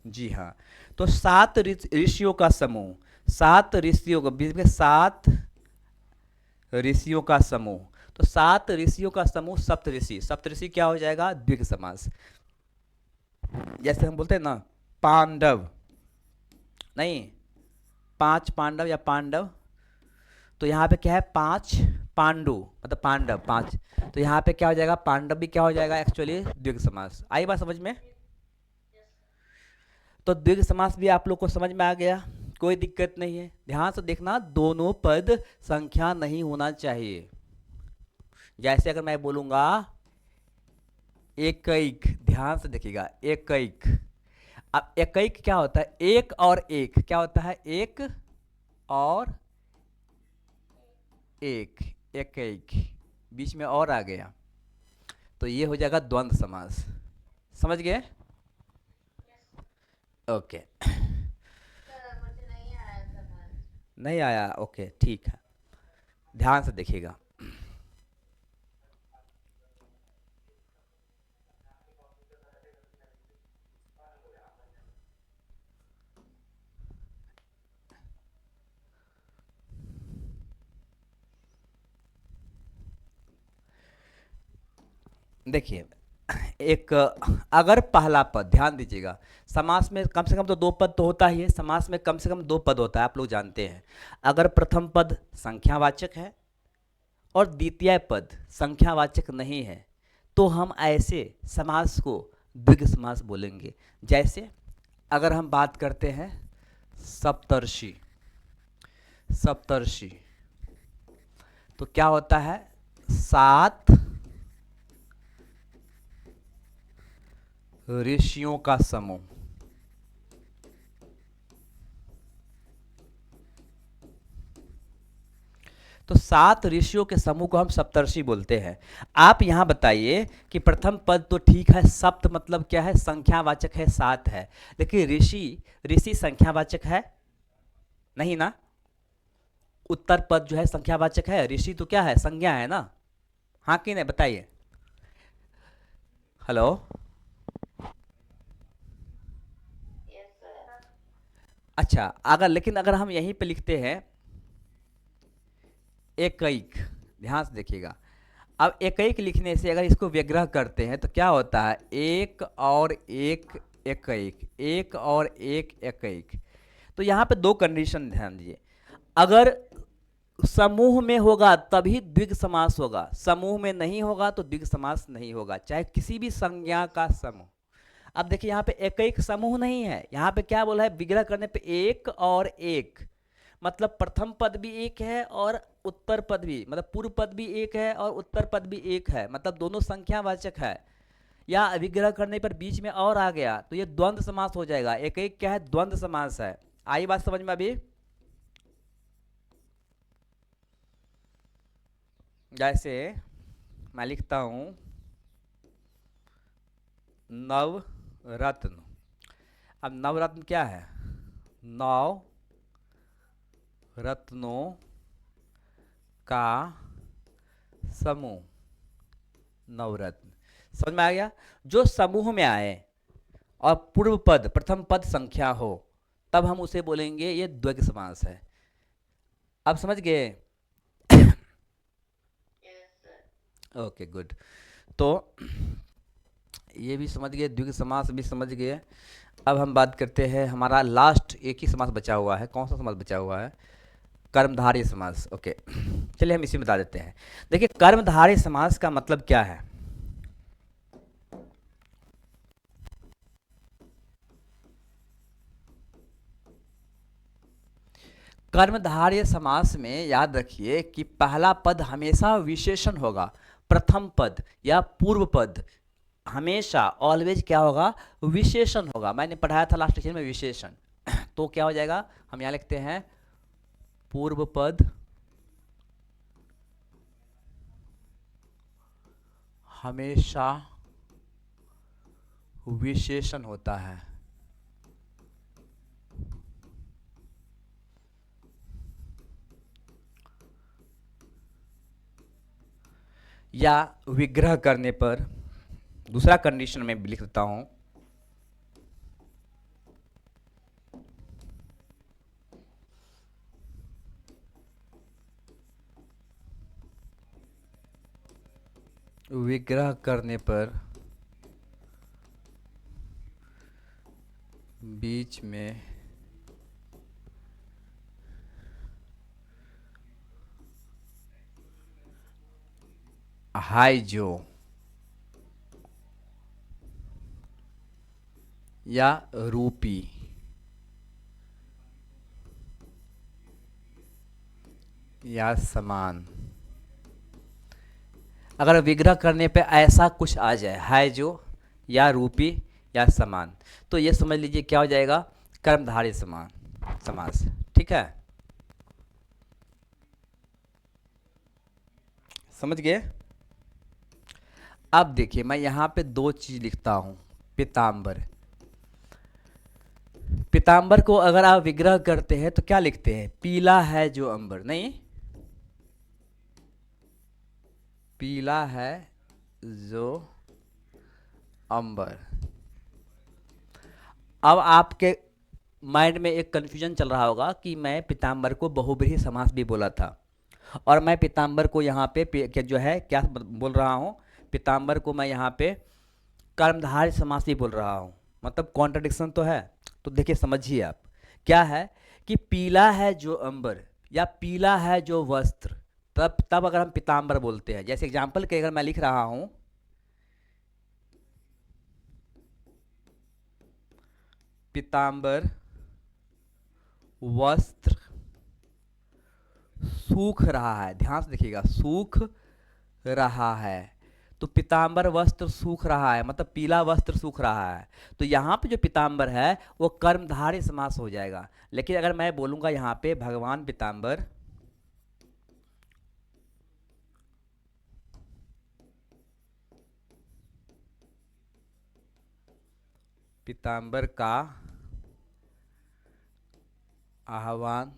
जी हाँ, तो 7 ऋषियों का समूह, 7 ऋषियों का, बीच में 7 ऋषियों का समूह, तो 7 ऋषियों का समूह सप्तऋषि, सप्तऋषि क्या हो जाएगा, द्विग समास। जैसे हम बोलते हैं ना पांडव, नहीं 5 पांडव या पांडव, तो यहाँ पे क्या है 5 पांडु, मतलब पांडव 5, तो यहाँ पे क्या हो जाएगा, पांडव भी क्या हो जाएगा, एक्चुअली द्विग समास। आई बात समझ में, तो द्विग समास भी आप लोग को समझ में आ गया, कोई दिक्कत नहीं है। ध्यान से देखना, दोनों पद संख्या नहीं होना चाहिए। जैसे अगर मैं बोलूंगा एकैक, ध्यान से देखिएगा, एकैक, अब एकैक क्या होता है, एक और एक, क्या होता है, एक और एक, एकैक, बीच में और आ गया, तो ये हो जाएगा द्वंद्व समास। समझ गए, ओके। नहीं आया, ओके ठीक है, ध्यान से देखिएगा। देखिए, एक, अगर पहला पद, ध्यान दीजिएगा, समास में कम से कम तो 2 पद तो होता ही है, समास में कम से कम 2 पद होता है, आप लोग जानते हैं। अगर प्रथम पद संख्यावाचक है और द्वितीय पद संख्यावाचक नहीं है, तो हम ऐसे समास को द्विग समास बोलेंगे। जैसे अगर हम बात करते हैं सप्तर्षि, सप्तर्षि, तो क्या होता है, 7 ऋषियों का समूह, तो 7 ऋषियों के समूह को हम सप्तर्षि बोलते हैं। आप यहां बताइए कि प्रथम पद तो ठीक है, सप्त मतलब क्या है, संख्यावाचक है, 7 है, लेकिन ऋषि, ऋषि संख्यावाचक है नहीं ना, उत्तर पद जो है संख्यावाचक है, ऋषि तो क्या है, संज्ञा है ना, हाँ कि नहीं बताइए, हेलो। अच्छा, अगर लेकिन अगर हम यहीं पे लिखते हैं एकैक, ध्यान से देखिएगा, अब एकैक लिखने से अगर इसको विग्रह करते हैं तो क्या होता है, एक और एक एकैक, एक और एक एकैक, तो यहाँ पे दो कंडीशन ध्यान दीजिए। अगर समूह में होगा तभी द्विग समास होगा, समूह में नहीं होगा तो द्विग समास नहीं होगा, चाहे किसी भी संज्ञा का समूह। अब देखिए यहाँ पे एक एक समूह नहीं है, यहाँ पे क्या बोला है, विग्रह करने पे एक और एक, मतलब प्रथम पद भी एक है और उत्तर पद भी, मतलब पूर्व पद भी एक है और उत्तर पद भी एक है, मतलब दोनों संख्यावाचक है। या विग्रह करने पर बीच में और आ गया तो ये द्वंद्व समास हो जाएगा। एक एक क्या है, द्वंद्व समास है। आई बात समझ में अभी? जैसे मैं लिखता हूं नवरत्न। अब नवरत्न क्या है, नौ रत्नों का समूह, नवरत्न। समझ में आ गया? जो समूह में आए और पूर्व पद प्रथम पद संख्या हो तब हम उसे बोलेंगे ये द्वैत समास है। अब समझ गए? Okay good. तो ये भी समझ गए, द्विग समास भी समझ गए। अब हम बात करते हैं, हमारा लास्ट एक ही समास बचा हुआ है। कौन सा समास बचा हुआ है? कर्मधारय समास। ओके चलिए हम इसी में बता देते हैं। देखिए कर्मधारय समास का मतलब क्या है। कर्मधारय समास में याद रखिए कि पहला पद हमेशा विशेषण होगा, प्रथम पद या पूर्व पद हमेशा ऑलवेज क्या होगा, विशेषण होगा। मैंने पढ़ाया था लास्ट लेक्चर में विशेषण। तो क्या हो जाएगा, हम यहाँ लिखते हैं पूर्व पद हमेशा विशेषण होता है, या विग्रह करने पर, दूसरा कंडीशन में भी लिख देता हूं, विग्रह करने पर बीच में हाइजो या रूपी या समान, अगर विग्रह करने पे ऐसा कुछ आ जाए, हाइजो या रूपी या समान, तो ये समझ लीजिए क्या हो जाएगा, कर्मधारय समान समास। ठीक है, समझ गए? अब देखिए मैं यहाँ पे दो चीज लिखता हूँ, पीताम्बर। पीताम्बर को अगर आप विग्रह करते हैं तो क्या लिखते हैं, पीला है जो अंबर, नहीं, पीला है जो अंबर। अब आपके माइंड में एक कन्फ्यूजन चल रहा होगा कि मैं पीताम्बर को बहुब्रीहि समास भी बोला था और मैं पीताम्बर को यहाँ पे क्या जो है क्या बोल रहा हूँ, पीताम्बर को मैं यहाँ पे कर्मधारय समास भी बोल रहा हूँ, मतलब कॉन्ट्रडिक्शन तो है। तो देखिए समझिए आप, क्या है कि पीला है जो अंबर या पीला है जो वस्त्र, तब तब अगर हम पीताम्बर बोलते हैं, जैसे एग्जाम्पल के अगर मैं लिख रहा हूँ पीताम्बर वस्त्र सूख रहा है, ध्यान से देखिएगा, सूख रहा है, तो पीताम्बर वस्त्र सूख रहा है मतलब पीला वस्त्र सूख रहा है। तो यहाँ पे जो पीताम्बर है वो कर्मधारय समास हो जाएगा। लेकिन अगर मैं बोलूंगा यहाँ पे भगवान पीताम्बर, पीताम्बर का आह्वान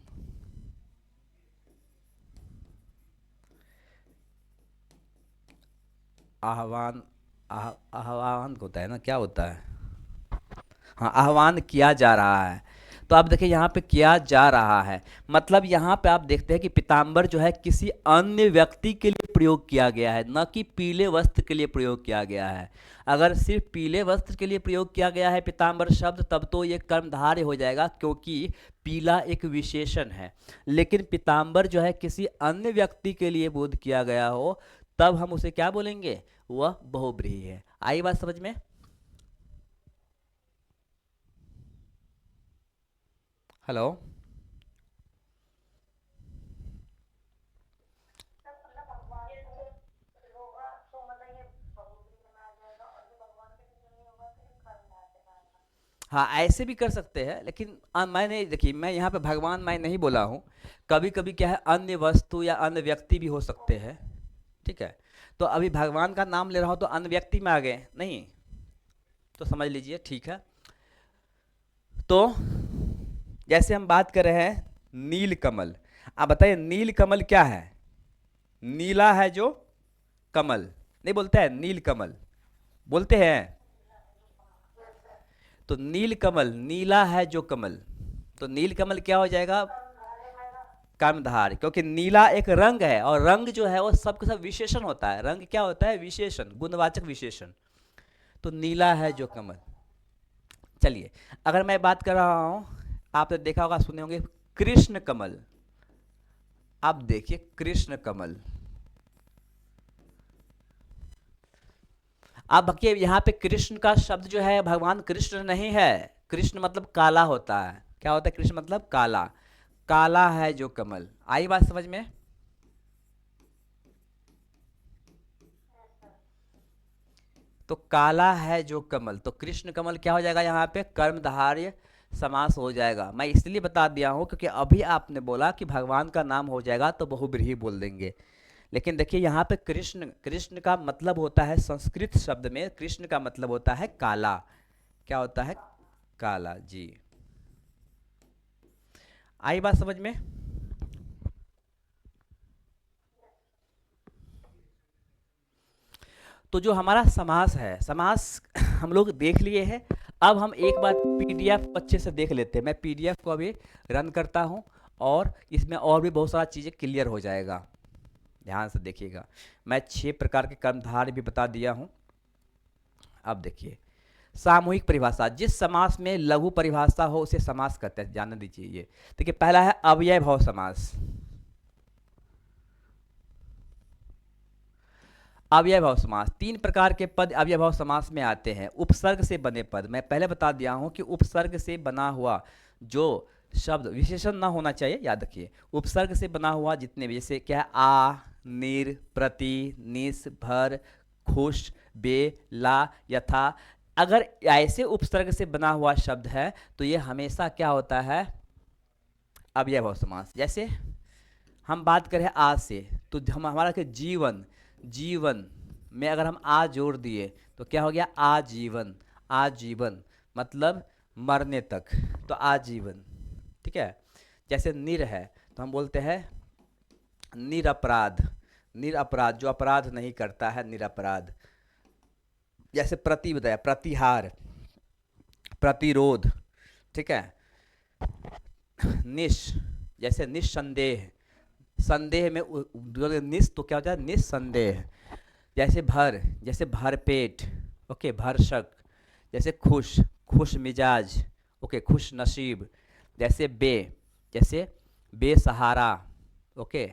आह्वान आह्वान होता है ना, क्या होता है, हाँ आह्वान किया जा रहा है, तो आप देखिए यहाँ पे किया जा रहा है, मतलब यहाँ पे आप देखते हैं कि पीताम्बर जो है किसी अन्य व्यक्ति के लिए प्रयोग किया गया है, न कि पीले वस्त्र के लिए प्रयोग किया गया है। अगर सिर्फ पीले वस्त्र के लिए प्रयोग किया गया है पीताम्बर शब्द, तब तो ये कर्मधारय हो जाएगा, क्योंकि पीला एक विशेषण है। लेकिन पीताम्बर जो है किसी अन्य व्यक्ति के लिए बोध किया गया हो, तब हम उसे क्या बोलेंगे, वह बहुब्रीहि है। आई बात समझ में? हेलो। हाँ, ऐसे भी कर सकते हैं, लेकिन मैंने देखिए, मैं यहाँ पे भगवान मैं नहीं बोला हूँ। कभी कभी क्या है, अन्य वस्तु या अन्य व्यक्ति भी हो सकते हैं। ठीक है, तो अभी भगवान का नाम ले रहा हूँ तो अन्य व्यक्ति में आ गए नहीं, तो समझ लीजिए। ठीक है, तो जैसे हम बात कर रहे हैं नील कमल, आप बताइए नील कमल क्या है? नीला है जो कमल, नहीं बोलते हैं नील कमल, बोलते हैं। तो नील कमल, नीला है जो कमल, तो नील कमल क्या हो जाएगा? कर्मधार, क्योंकि नीला एक रंग है, और रंग जो है वो सब का सब विशेषण होता है। रंग क्या होता है? विशेषण, गुणवाचक विशेषण। तो नीला है जो कमल। चलिए, अगर मैं बात कर रहा हूं, आपने देखा होगा, सुने होंगे कृष्ण कमल। आप देखिए कृष्ण कमल, अब देखिए यहाँ पे कृष्ण का शब्द जो है भगवान कृष्ण नहीं है। कृष्ण मतलब काला होता है। क्या होता है? कृष्ण मतलब काला। काला है जो कमल। आई बात समझ में? तो काला है जो कमल, तो कृष्ण कमल क्या हो जाएगा? यहाँ पे कर्मधारय समास हो जाएगा। मैं इसलिए बता दिया हूँ क्योंकि अभी आपने बोला कि भगवान का नाम हो जाएगा तो बहुब्रीहि बोल देंगे। लेकिन देखिए यहाँ पे कृष्ण, कृष्ण का मतलब होता है, संस्कृत शब्द में कृष्ण का मतलब होता है काला। क्या होता है? काला जी। आई बात समझ में? तो जो हमारा समास है, समास हम लोग देख लिए हैं। अब हम एक बार पीडीएफ अच्छे से देख लेते हैं। मैं पीडीएफ को अभी रन करता हूँ, और इसमें और भी बहुत सारा चीज़ें क्लियर हो जाएगा। ध्यान से देखिएगा, मैं 6 प्रकार के कर्मधारय भी बता दिया हूँ। अब देखिए, सामूहिक परिभाषा, जिस समास में लघु परिभाषा हो उसे समास कहते हैं, जानने दीजिए। ये देखिए, पहला है अव्ययभाव समास। अव्ययभाव समास, 3 प्रकार के पद अव्ययभाव समास में आते हैं। उपसर्ग से बने पद, मैं पहले बता दिया हूं कि उपसर्ग से बना हुआ जो शब्द, विशेषण ना होना चाहिए, याद रखिए। उपसर्ग से बना हुआ जितने भी, जैसे क्या है, आ, निर, प्रति, निस, भर, खुश, बे, ला, यथा, अगर ऐसे उपसर्ग से बना हुआ शब्द है तो ये हमेशा क्या होता है? अव्ययभाव समास। जैसे हम बात करें आज से, तो हम हमारा के जीवन, जीवन में अगर हम आ जोड़ दिए तो क्या हो गया? आजीवन। आजीवन मतलब मरने तक, तो आजीवन। ठीक है। जैसे निर है तो हम बोलते हैं निरपराध। निरपराध, जो अपराध नहीं करता है, निरपराध। जैसे प्रति बताया, प्रतिहार, प्रतिरोध। ठीक है। निश, जैसे निस्संदेह, संदेह में निस तो क्या होता है? निस्संदेह। जैसे भर, जैसे भरपेट, ओके, भरसक। जैसे खुश, खुश मिजाज, ओके, खुश नसीब। जैसे बे, जैसे बेसहारा, ओके,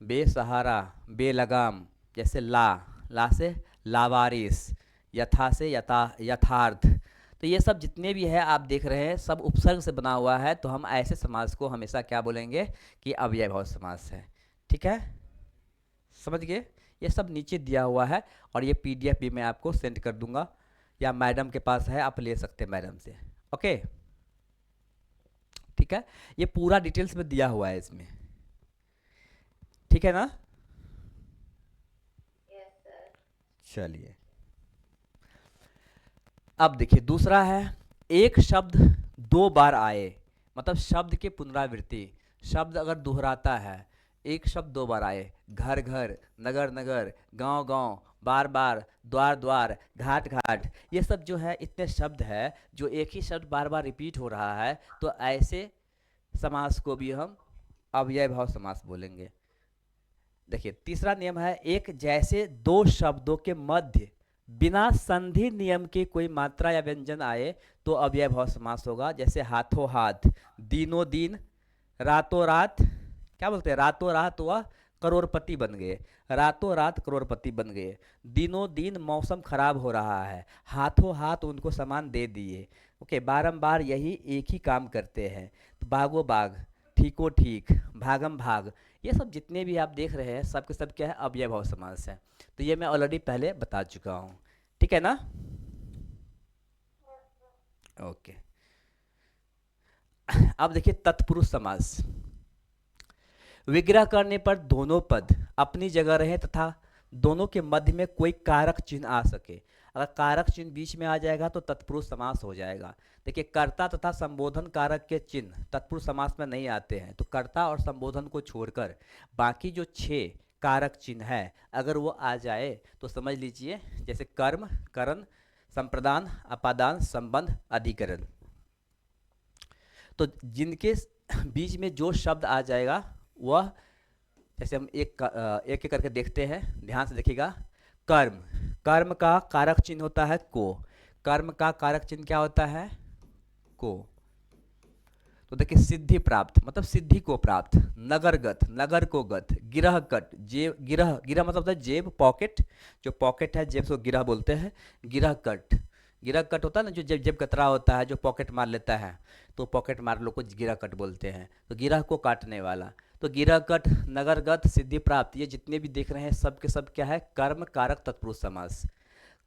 बेसहारा, बेलगाम। जैसे ला, ला से लावारिस, यथा से यथार्थ। तो ये सब जितने भी है आप देख रहे हैं, सब उपसर्ग से बना हुआ है, तो हम ऐसे समास को हमेशा क्या बोलेंगे? कि अव्ययभाव समास है। ठीक है, समझ गए? ये सब नीचे दिया हुआ है, और ये पीडीएफ भी मैं आपको सेंड कर दूंगा, या मैडम के पास है, आप ले सकते हैं मैडम से। ओके, ठीक है, ये पूरा डिटेल्स में दिया हुआ है इसमें। ठीक है ना? चलिए, अब देखिए दूसरा है, एक शब्द 2 बार आए, मतलब शब्द के पुनरावृत्ति। शब्द अगर दोहराता है, एक शब्द 2 बार आए, घर घर, नगर नगर, गांव गांव, बार बार, द्वार द्वार, घाट घाट, ये सब जो है इतने शब्द है जो एक ही शब्द बार बार रिपीट हो रहा है, तो ऐसे समास को भी हम अव्यय भाव समास बोलेंगे। देखिए तीसरा नियम है, एक जैसे दो शब्दों के मध्य बिना संधि नियम के कोई मात्रा या व्यंजन आए तो अव्यय भाव समास होगा। जैसे हाथों हाथ, दिनों दिन, रातों रात, क्या बोलते हैं, रातों रात वह करोड़पति बन गए, रातों रात करोड़पति बन गए, दिनों दिन मौसम खराब हो रहा है, हाथों हाथ उनको सामान दे दिए। ओके, बारंबार यही एक ही काम करते हैं। तो बागो बाग, ठीको ठीक, भागम भाग, ये सब जितने भी आप देख रहे हैं सब के सब क्या है, अव्यय भाव समास है। तो ये मैं ऑलरेडी पहले बता चुका हूँ, ठीक है ना। ओके, अब देखिए तत्पुरुष समास। विग्रह करने पर दोनों पद अपनी जगह रहे तथा दोनों के मध्य में कोई कारक चिन्ह आ सके। अगर कारक चिन्ह बीच में आ जाएगा तो तत्पुरुष समास हो जाएगा। देखिए कर्ता तथा संबोधन कारक के चिन्ह तत्पुरुष समास में नहीं आते हैं, तो कर्ता और संबोधन को छोड़कर बाकी जो 6 कारक चिन्ह है अगर वो आ जाए तो समझ लीजिए, जैसे कर्म, करण, संप्रदान, अपादान, संबंध, अधिकरण, तो जिनके बीच में जो शब्द आ जाएगा वह, जैसे हम एक एक करके देखते हैं, ध्यान से देखिएगा। कर्म, कर्म का कारक चिन्ह होता है को, कर्म का कारक चिन्ह क्या होता है, को। तो देखिए सिद्धि प्राप्त मतलब सिद्धि को प्राप्त, नगरगत नगर को गत, गिरह कट, जेब, गिरह, गिरह मतलब होता है जेब, पॉकेट, जो पॉकेट है जेब से गिरह बोलते हैं, गिरह कट, गिरह कट होता है ना जो जेब जेब कतरा होता है, जो पॉकेट मार लेता है, तो पॉकेट मार लो को गिरह कट बोलते हैं, तो गिरह को काटने वाला। तो गिरह कट, नगरगत, सिद्धि प्राप्त, ये जितने भी देख रहे हैं सब के सब क्या है, कर्म कारक तत्पुरुष समास।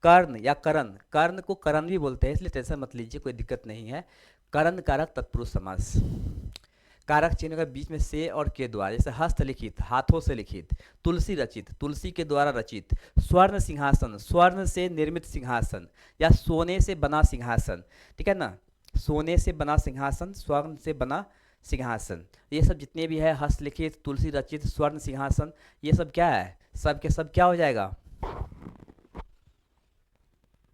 कर्ण या करण, कर्ण को करण भी बोलते हैं इसलिए टेंशन मत लीजिए, कोई दिक्कत नहीं है। करण कारक तत्पुरुष समास। कारक चिन्ह का बीच में से और के द्वारा, जैसे हस्त लिखित, हाथों से लिखित, तुलसी रचित, तुलसी के द्वारा रचित, स्वर्ण सिंहासन, स्वर्ण से निर्मित सिंहासन, या सोने से बना सिंहासन, ठीक है ना, सोने से बना सिंहासन, स्वर्ण से बना सिंहासन, ये सब जितने भी है हस्तलिखित, तुलसी रचित, स्वर्ण सिंहासन, ये सब क्या है, सब के सब क्या हो जाएगा,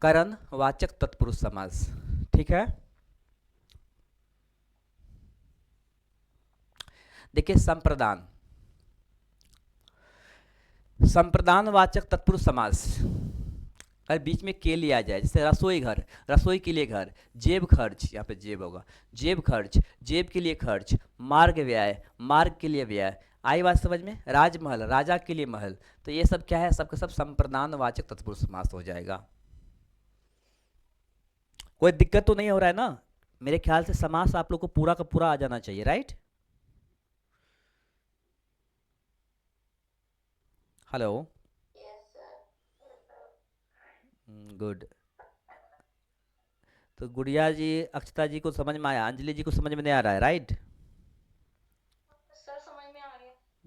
करण वाचक तत्पुरुष समास, ठीक है। देखिए संप्रदान, संप्रदान वाचक तत्पुरुष समास, अगर बीच में के लिया जाए, जैसे रसोई घर, रसोई के लिए घर, जेब खर्च, यहाँ पे जेब होगा, जेब खर्च, जेब के लिए खर्च, मार्ग व्यय, मार्ग के लिए व्यय, आई बात समझ में, राजमहल, राजा के लिए महल, तो ये सब क्या है, सबका सब संप्रदान वाचक तत्पुरुष समास हो जाएगा। कोई दिक्कत तो नहीं हो रहा है ना, मेरे ख्याल से समास आप लोग को पूरा का पूरा आ जाना चाहिए, राइट। Hello, good. तो गुड़िया जी, अक्षता जी को समझ में आया, अंजलि जी को समझ में नहीं आ रहा है, राइट।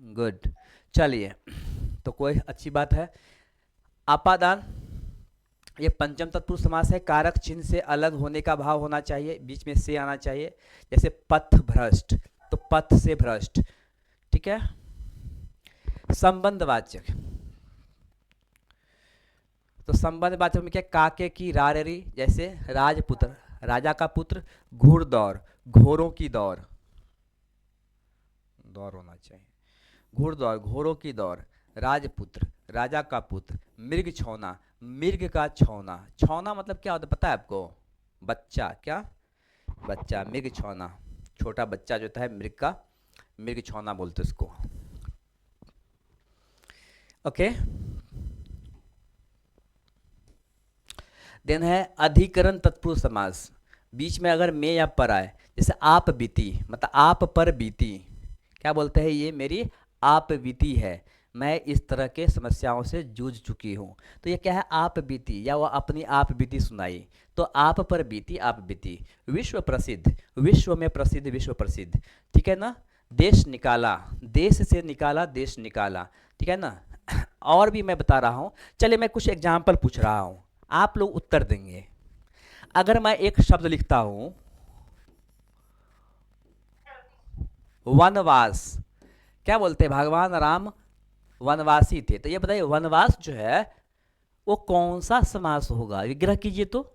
गुड, चलिए, तो कोई अच्छी बात है। आपादान, ये पंचम तत्पुरुष समास है, कारक चिन्ह से अलग होने का भाव होना चाहिए, बीच में से आना चाहिए, जैसे पथ भ्रष्ट, तो पथ से भ्रष्ट, ठीक है। संबंधवाचक, तो संबंधवाचक में क्या, काके की राररी, जैसे राजपुत्र, राजा का पुत्र, घुड़दौड़, घोड़ों की दौड़, दौड़ होना चाहिए, घुड़दौड़, घोड़ों की दौड़, राजपुत्र, राजा का पुत्र, मृग छौना, मृग का छौना, छौना मतलब क्या होता है पता है आपको, बच्चा, क्या, बच्चा, मृग छौना, छोटा बच्चा जो होता है मृग का, मृग छौना बोलते उसको, ओके। देन है अधिकरण तत्पुरुष समास, बीच में अगर में या पर आए, जैसे आप बीती मतलब आप पर बीती, क्या बोलते हैं, ये मेरी आप बीती है, मैं इस तरह के समस्याओं से जूझ चुकी हूँ, तो ये क्या है, आप बीती, या वह अपनी आप बीती सुनाई, तो आप पर बीती, आप बीती। विश्व प्रसिद्ध, विश्व में प्रसिद्ध, विश्व प्रसिद्ध, ठीक है ना। देश निकाला, देश से निकाला, देश निकाला, ठीक है ना। और भी मैं बता रहा हूँ, चलिए मैं कुछ एग्जाम्पल पूछ रहा हूँ, आप लोग उत्तर देंगे। अगर मैं एक शब्द लिखता हूं, वनवास, क्या बोलते हैं, भगवान राम वनवासी थे, तो ये बताइए वनवास जो है वो कौन सा समास होगा, विग्रह कीजिए तो।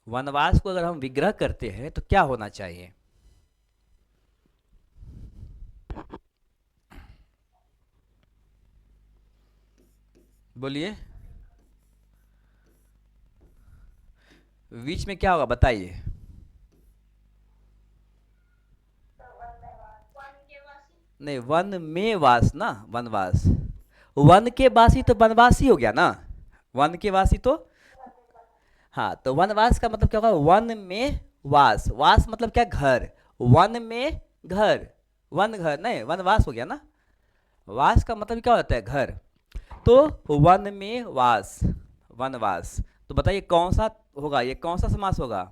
वनवास को अगर हम विग्रह करते हैं तो क्या होना चाहिए? बोलिए, बीच में क्या होगा बताइए। नहीं, वन में वास ना, वनवास। वन के वासी तो वनवासी हो गया ना, वन के वासी तो। हाँ, तो वनवास का मतलब क्या होगा, वन में वास, वास मतलब क्या, घर, वन में घर, वन घर नहीं, वनवास हो गया ना। वास का मतलब क्या होता है, घर। तो वन में वास, वनवास। तो बताइए कौन सा होगा, ये कौन सा समास होगा?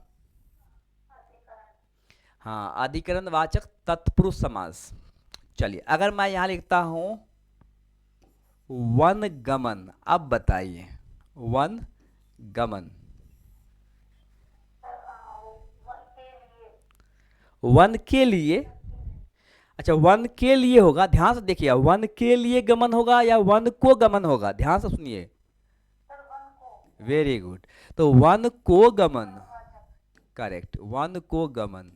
हाँ, अधिकरण वाचक तत्पुरुष समास। चलिए, अगर मैं यहाँ लिखता हूँ वन गमन, अब बताइए, वन गमन, वन के लिए। अच्छा, वन के लिए होगा, ध्यान से देखिए, वन के लिए गमन होगा या वन को गमन होगा, ध्यान से सुनिए। Very good. तो वन को गमन, करेक्ट, वन को गमन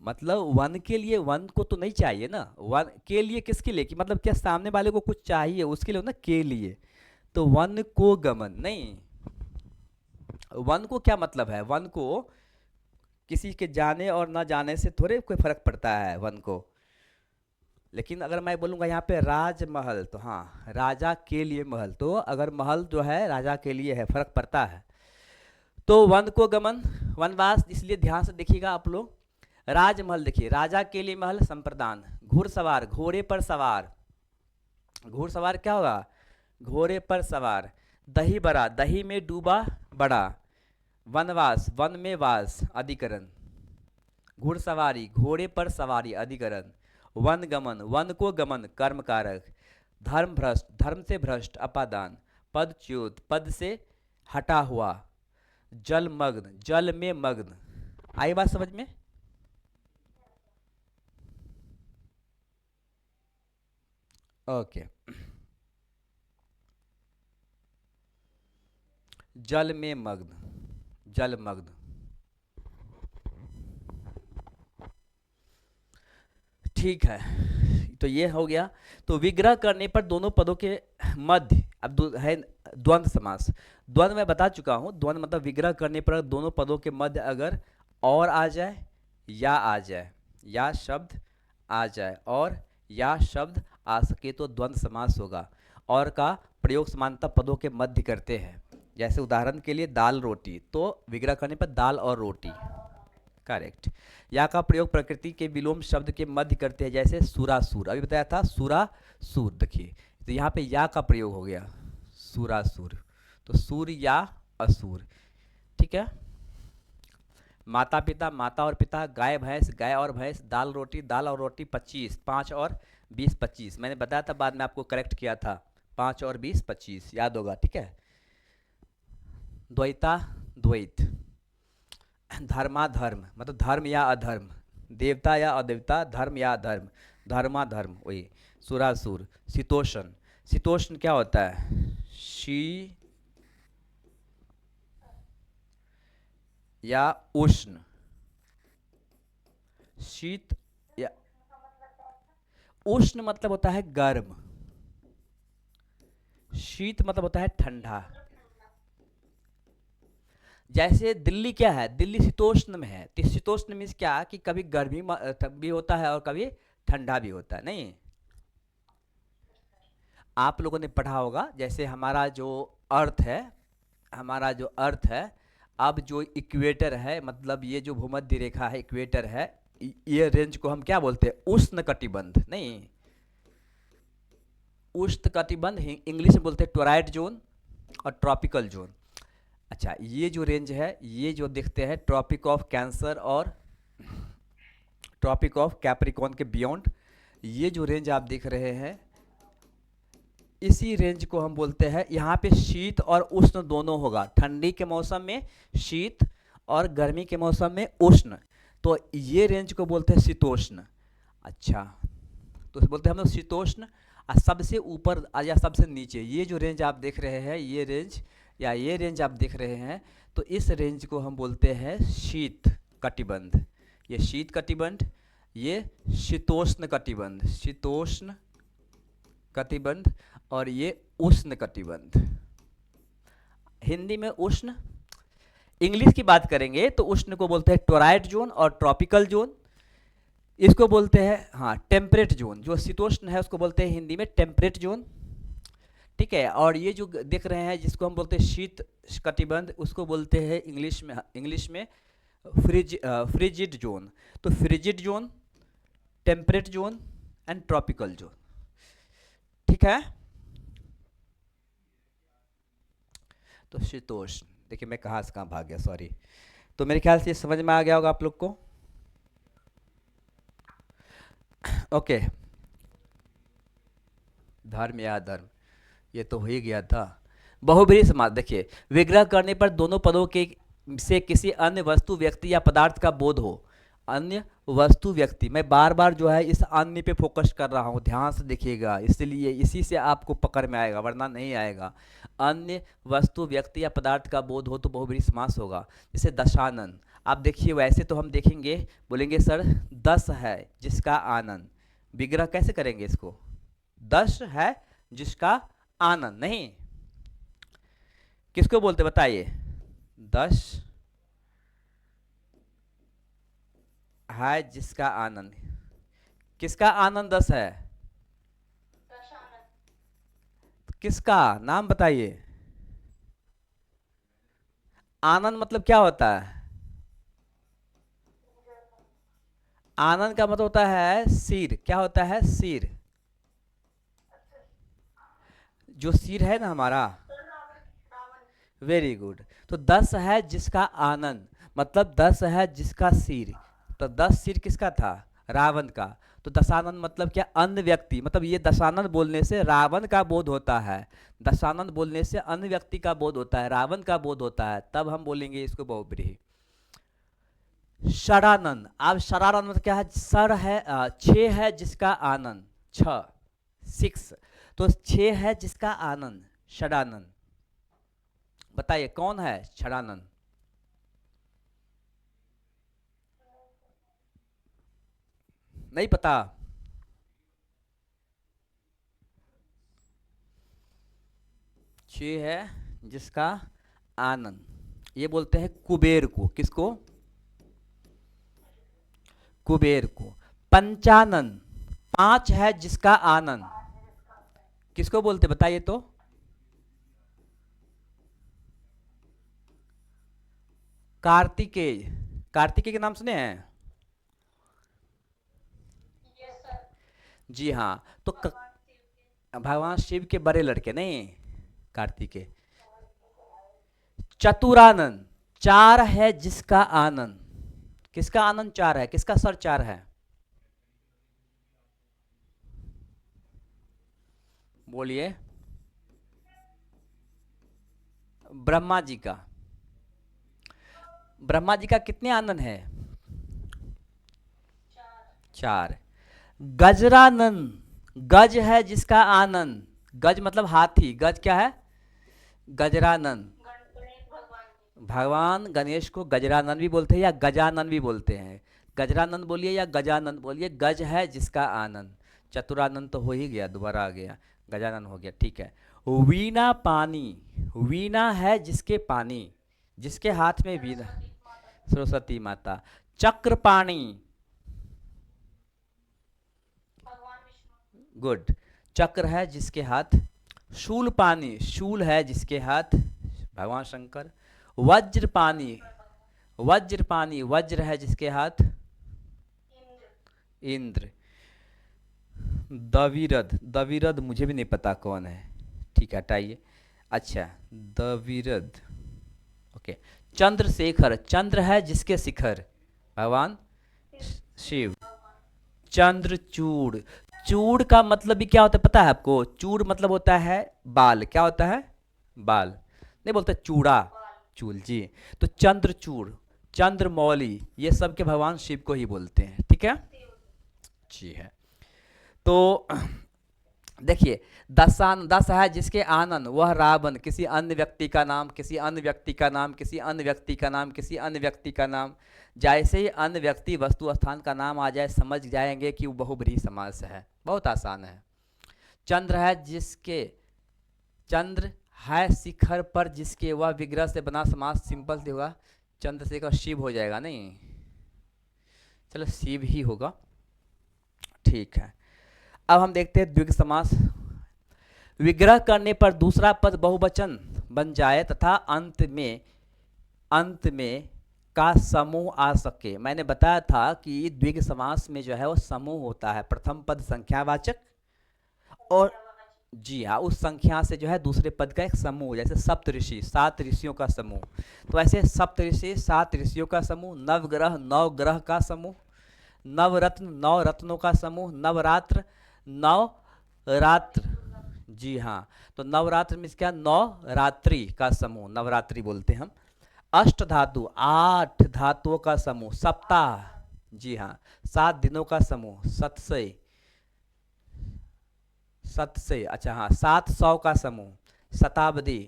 मतलब वन के लिए, वन को तो नहीं चाहिए ना, वन के लिए किसके लिए, कि मतलब क्या सामने वाले को कुछ चाहिए उसके लिए ना, के लिए। तो वन को गमन नहीं, वन को क्या मतलब है, वन को किसी के जाने और ना जाने से थोड़े कोई फर्क पड़ता है वन को। लेकिन अगर मैं बोलूँगा यहाँ पे राजमहल, तो हाँ, राजा के लिए महल, तो अगर महल जो है राजा के लिए है, फर्क पड़ता है। तो वन को गमन, वनवास, इसलिए ध्यान से देखिएगा आप लोग। राजमहल देखिए, राजा के लिए महल, संप्रदान। घुड़सवार, घोड़े पर सवार, घुड़सवार क्या होगा, घोड़े पर सवार। दही बड़ा, दही में डूबा बड़ा। वनवास, वन में वास, अधिकरण। घुड़सवारी, घोड़े पर सवारी, अधिकरण। वन गमन, वन को गमन, कर्म कारक। धर्म भ्रष्ट, धर्म से भ्रष्ट, अपादान। पदच्युत, पद से हटा हुआ। जलमग्न, जल में मग्न। आई बात समझ में? ओके। जल में मग्न, जलमग्न। ठीक है, तो ये हो गया। तो विग्रह करने पर दोनों पदों के मध्य, अब है द्वंद्व समास। द्वंद्व मैं बता चुका हूँ, द्वंद्व मतलब विग्रह करने पर दोनों पदों के मध्य अगर और आ जाए, या आ जाए, या शब्द आ जाए, और या शब्द आ सके तो द्वंद्व समास होगा। और का प्रयोग समानता पदों के मध्य करते हैं। जैसे उदाहरण के लिए दाल रोटी, तो विग्रह करने पर दाल और रोटी, करेक्ट। या का प्रयोग प्रकृति के विलोम शब्द के मध्य करते हैं, जैसे सुरासुर, अभी बताया था सुरासुर, देखिए तो यहाँ पे या का प्रयोग हो गया, सुरासुर। तो सूर या असुर, ठीक है। माता पिता, माता और पिता, गाय भैंस, गाय और भैंस, दाल रोटी, दाल और रोटी, 25, 5 और 20, 25, मैंने बताया था, बाद में आपको करेक्ट किया था, 5 और 20, 25, याद होगा, ठीक है। द्वैता, द्वैत। धर्माधर्म मतलब धर्म या अधर्म। देवता या अदेवता, धर्म या अधर्म, धर्माधर्म, वही। सुरासुर। शीतोष्ण, शीतोष्ण क्या होता है, शी या उष्ण, शीत या उष्ण मतलब होता है गर्म, शीत मतलब होता है ठंडा। जैसे दिल्ली क्या है, दिल्ली शीतोष्ण में है, तो शीतोष्ण मीन्स क्या कि कभी गर्मी भी होता है और कभी ठंडा भी होता है, नहीं। आप लोगों ने पढ़ा होगा, जैसे हमारा जो अर्थ है, हमारा जो अर्थ है, अब जो इक्वेटर है, मतलब ये जो भूमध्य रेखा है, इक्वेटर है, ये रेंज को हम क्या बोलते हैं, उष्ण कटिबंध, नहीं, उष्ण कटिबंध इंग्लिश में बोलते हैं टोराइड जोन और ट्रॉपिकल जोन। अच्छा, ये जो रेंज है, ये जो देखते हैं ट्रॉपिक ऑफ कैंसर और ट्रॉपिक ऑफ कैप्रिकॉन के बियॉन्ड, ये जो रेंज आप देख रहे हैं, इसी रेंज को हम बोलते हैं, यहाँ पे शीत और उष्ण दोनों होगा, ठंडी के मौसम में शीत और गर्मी के मौसम में उष्ण। तो ये रेंज को बोलते हैं शीतोष्ण। अच्छा, तो इसे बोलते हैं हम लोग शीतोष्ण। और सबसे ऊपर या सबसे नीचे ये जो रेंज आप देख रहे हैं, ये रेंज या ये रेंज आप देख रहे हैं, तो इस रेंज को हम बोलते हैं शीत कटिबंध। ये शीत कटिबंध, ये शीतोष्ण कटिबंध, शीतोष्ण कटिबंध, और ये उष्ण कटिबंध। हिंदी में उष्ण, इंग्लिश की बात करेंगे तो उष्ण को बोलते हैं टोराइड जोन और ट्रॉपिकल जोन। इसको बोलते हैं हाँ टेम्परेट जोन। जो शीतोष्ण है उसको बोलते हैं हिंदी में टेम्परेट जोन, ठीक है। और ये जो देख रहे हैं जिसको हम बोलते हैं शीत कटिबंध, उसको बोलते हैं इंग्लिश में फ्रिजिड जोन। तो frigid zone, temperate zone and tropical zone, ठीक है। तो शीतोष्ण, देखिए मैं कहाँ से कहाँ भाग गया, सॉरी। तो मेरे ख्याल से ये समझ में आ गया होगा आप लोग को। ओके, धर्म या अधर्म, ये तो हो ही गया था। बहुब्रीहि समास, देखिए विग्रह करने पर दोनों पदों के से किसी अन्य वस्तु, व्यक्ति या पदार्थ का बोध हो। अन्य वस्तु व्यक्ति, मैं बार बार जो है इस अन्य पे फोकस कर रहा हूँ, ध्यान से देखिएगा, इसलिए इसी से आपको पकड़ में आएगा, वरना नहीं आएगा। अन्य वस्तु व्यक्ति या पदार्थ का बोध हो तो बहुब्रीहि समास होगा। जैसे दशानन, आप देखिए वैसे तो हम देखेंगे, बोलेंगे सर 10 है जिसका आनंद, विग्रह कैसे करेंगे इसको? 10 है जिसका आनंद, नहीं, किसको बोलते बताइए? 10 है जिसका आनंद, किसका आनंद 10 है? किसका नाम बताइए? आनंद मतलब क्या होता है? आनंद का मतलब होता है सिर। क्या होता है? सिर। जो सिर है ना हमारा, वेरी गुड। तो 10 है जिसका आनंद, मतलब 10 है जिसका सिर। तो 10 सिर किसका था? रावण का। तो दशानन मतलब क्या? अन्य व्यक्ति, मतलब ये दशानन बोलने से रावण का बोध होता है, दशानन बोलने से अन्य व्यक्ति का बोध होता है, रावण का बोध होता है, तब हम बोलेंगे इसको बहुब्रीहि। षडानन, अब षडानन मतलब क्या है? सर है 6 है जिसका आनंद, 6, तो 6 है जिसका आनंद, षडानन। बताइए कौन है षडानन? नहीं पता? छह है जिसका आनंद, ये बोलते हैं कुबेर को। किसको? कुबेर को। पंचानन, 5 है जिसका आनंद, किसको बोलते बताइए तो? कार्तिकेय। कार्तिकेय के नाम सुने हैं? जी हाँ। तो भगवान शिव के बड़े लड़के, नहीं, कार्तिकेय। चतुरानन, 4 है जिसका आनंद, किसका आनंद 4 है? किसका सर 4 है? बोलिए। ब्रह्मा जी का। ब्रह्मा जी का कितने आनंद है? 4। गजरानन, गज है जिसका आनंद, गज मतलब हाथी, गज क्या है? गजरानन। भगवान गणेश को गजरानन भी बोलते हैं या गजानन भी बोलते हैं। गजरानन बोलिए या गजानन बोलिए, गज है जिसका आनंद। चतुरानंद तो हो ही गया, दोबारा आ गया, गजानन हो गया, ठीक है। वीणा पानी, वीणा है जिसके पानी, जिसके हाथ में वीणा, सरस्वती माता। चक्र पाणी, गुड, चक्र है जिसके हाथ। शूल पानी, शूल है जिसके हाथ, भगवान शंकर। वज्र पानी, वज्र पानी, वज्र है जिसके हाथ, इंद्र। दविरध, दविरध मुझे भी नहीं पता कौन है, ठीक है हटाइए। अच्छा, दविरध, ओके। चंद्रशेखर, चंद्र है जिसके शिखर, भगवान शिव। चंद्रचूड़, चूड़ का मतलब भी क्या होता है पता है आपको? चूड़ मतलब होता है बाल। क्या होता है? बाल, नहीं बोलते चूड़ा, चूल जी। तो चंद्रचूड़, चंद्रमौली, ये सब के भगवान शिव को ही बोलते हैं। ठीक है जी है। तो देखिए, दसान दस है जिसके आनंद, वह रावण, किसी अन्य व्यक्ति का नाम, किसी अन्य व्यक्ति का नाम, किसी अन्य व्यक्ति का नाम, किसी अन्य व्यक्ति का नाम। जैसे ही अन्य व्यक्ति वस्तु स्थान का नाम आ जाए समझ जाएंगे कि वो बहुब्रीहि समास है, बहुत आसान है। चंद्र है जिसके, चंद्र है शिखर पर जिसके, वह विग्रह से बना समास सिंपल से होगा, चंद्रशेखर शिव हो जाएगा, नहीं चलो शिव ही होगा। ठीक है, अब हम देखते हैं द्विग समास। विग्रह करने पर दूसरा पद बहुवचन बन जाए तथा अंत में का समूह आ सके। मैंने बताया था कि द्विग समास में जो है वो समूह होता है, प्रथम पद संख्यावाचक और जी हाँ, उस संख्या से जो है दूसरे पद का एक समूह, जैसे सप्त ऋषि, 7 ऋषियों का समूह। तो ऐसे सप्त ऋषि 7 ऋषियों का समूह, नवग्रह 9 ग्रह का समूह, नवरत्न 9 रत्नों का समूह, नवरात्र 9 रात्र, जी हाँ, तो नवरात्र में क्या, 9 रात्रि का समूह, नवरात्रि बोलते हैं हम। अष्ट धातु 8 धातुओं का समूह, सप्ताह, जी हाँ, 7 दिनों का समूह, सतसय, अच्छा हाँ, 700 का समूह, शताब्दी,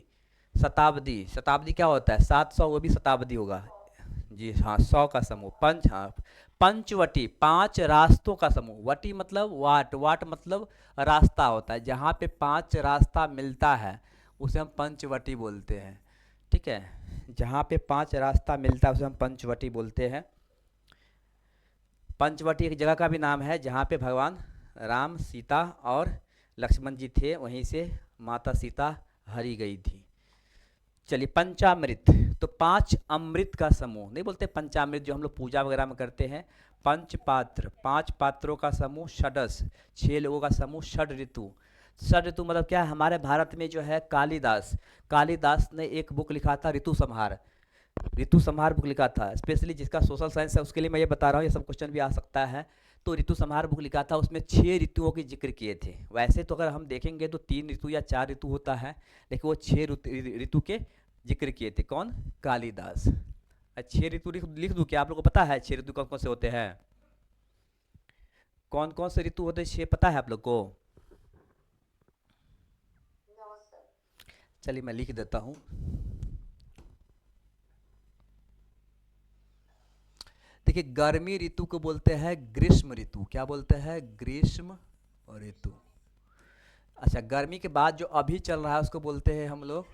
शताब्दी क्या होता है, 700, वो भी शताब्दी होगा, जी हाँ, 100 का समूह, पंच, हाँ, पंचवटी 5 रास्तों का समूह, वटी मतलब वाट, वाट मतलब रास्ता होता है, जहाँ पे 5 रास्ता मिलता है उसे हम पंचवटी बोलते हैं। ठीक है, जहाँ पे 5 रास्ता मिलता है उसे हम पंचवटी बोलते हैं। पंचवटी एक जगह का भी नाम है जहाँ पे भगवान राम, सीता और लक्ष्मण जी थे, वहीं से माता सीता हरी गई थी। चलिए, पंचामृत, तो 5 अमृत का समूह, नहीं बोलते पंचामृत जो हम लोग पूजा वगैरह में करते हैं। पंचपात्र 5 पात्रों का समूह, षडस 6 लोगों का समूह, षड ऋतु, षड ऋतु मतलब क्या है, हमारे भारत में जो है कालिदास ने एक बुक लिखा था ऋतु संहार बुक लिखा था, स्पेशली जिसका सोशल साइंस है उसके लिए मैं ये बता रहा हूँ, ये सब क्वेश्चन भी आ सकता है। तो ऋतु संहार बुक लिखा था, उसमें 6 ऋतुओं के जिक्र किए थे। वैसे तो अगर हम देखेंगे तो 3 ऋतु या 4 ऋतु होता है, लेकिन वो 6 ऋतु के जिक्र किए थे, कौन, कालिदास। 6 ऋतु लिख दूँ क्या, आप लोगों को पता है 6 ऋतु कौन कौन से होते हैं, कौन कौन से ऋतु होते हैं 6, पता है आप लोग को? चलिए मैं लिख देता हूँ। देखिए, गर्मी ऋतु को बोलते हैं ग्रीष्म ऋतु, क्या बोलते हैं, ग्रीष्म ऋतु। अच्छा, गर्मी के बाद जो अभी चल रहा है उसको बोलते हैं हम लोग,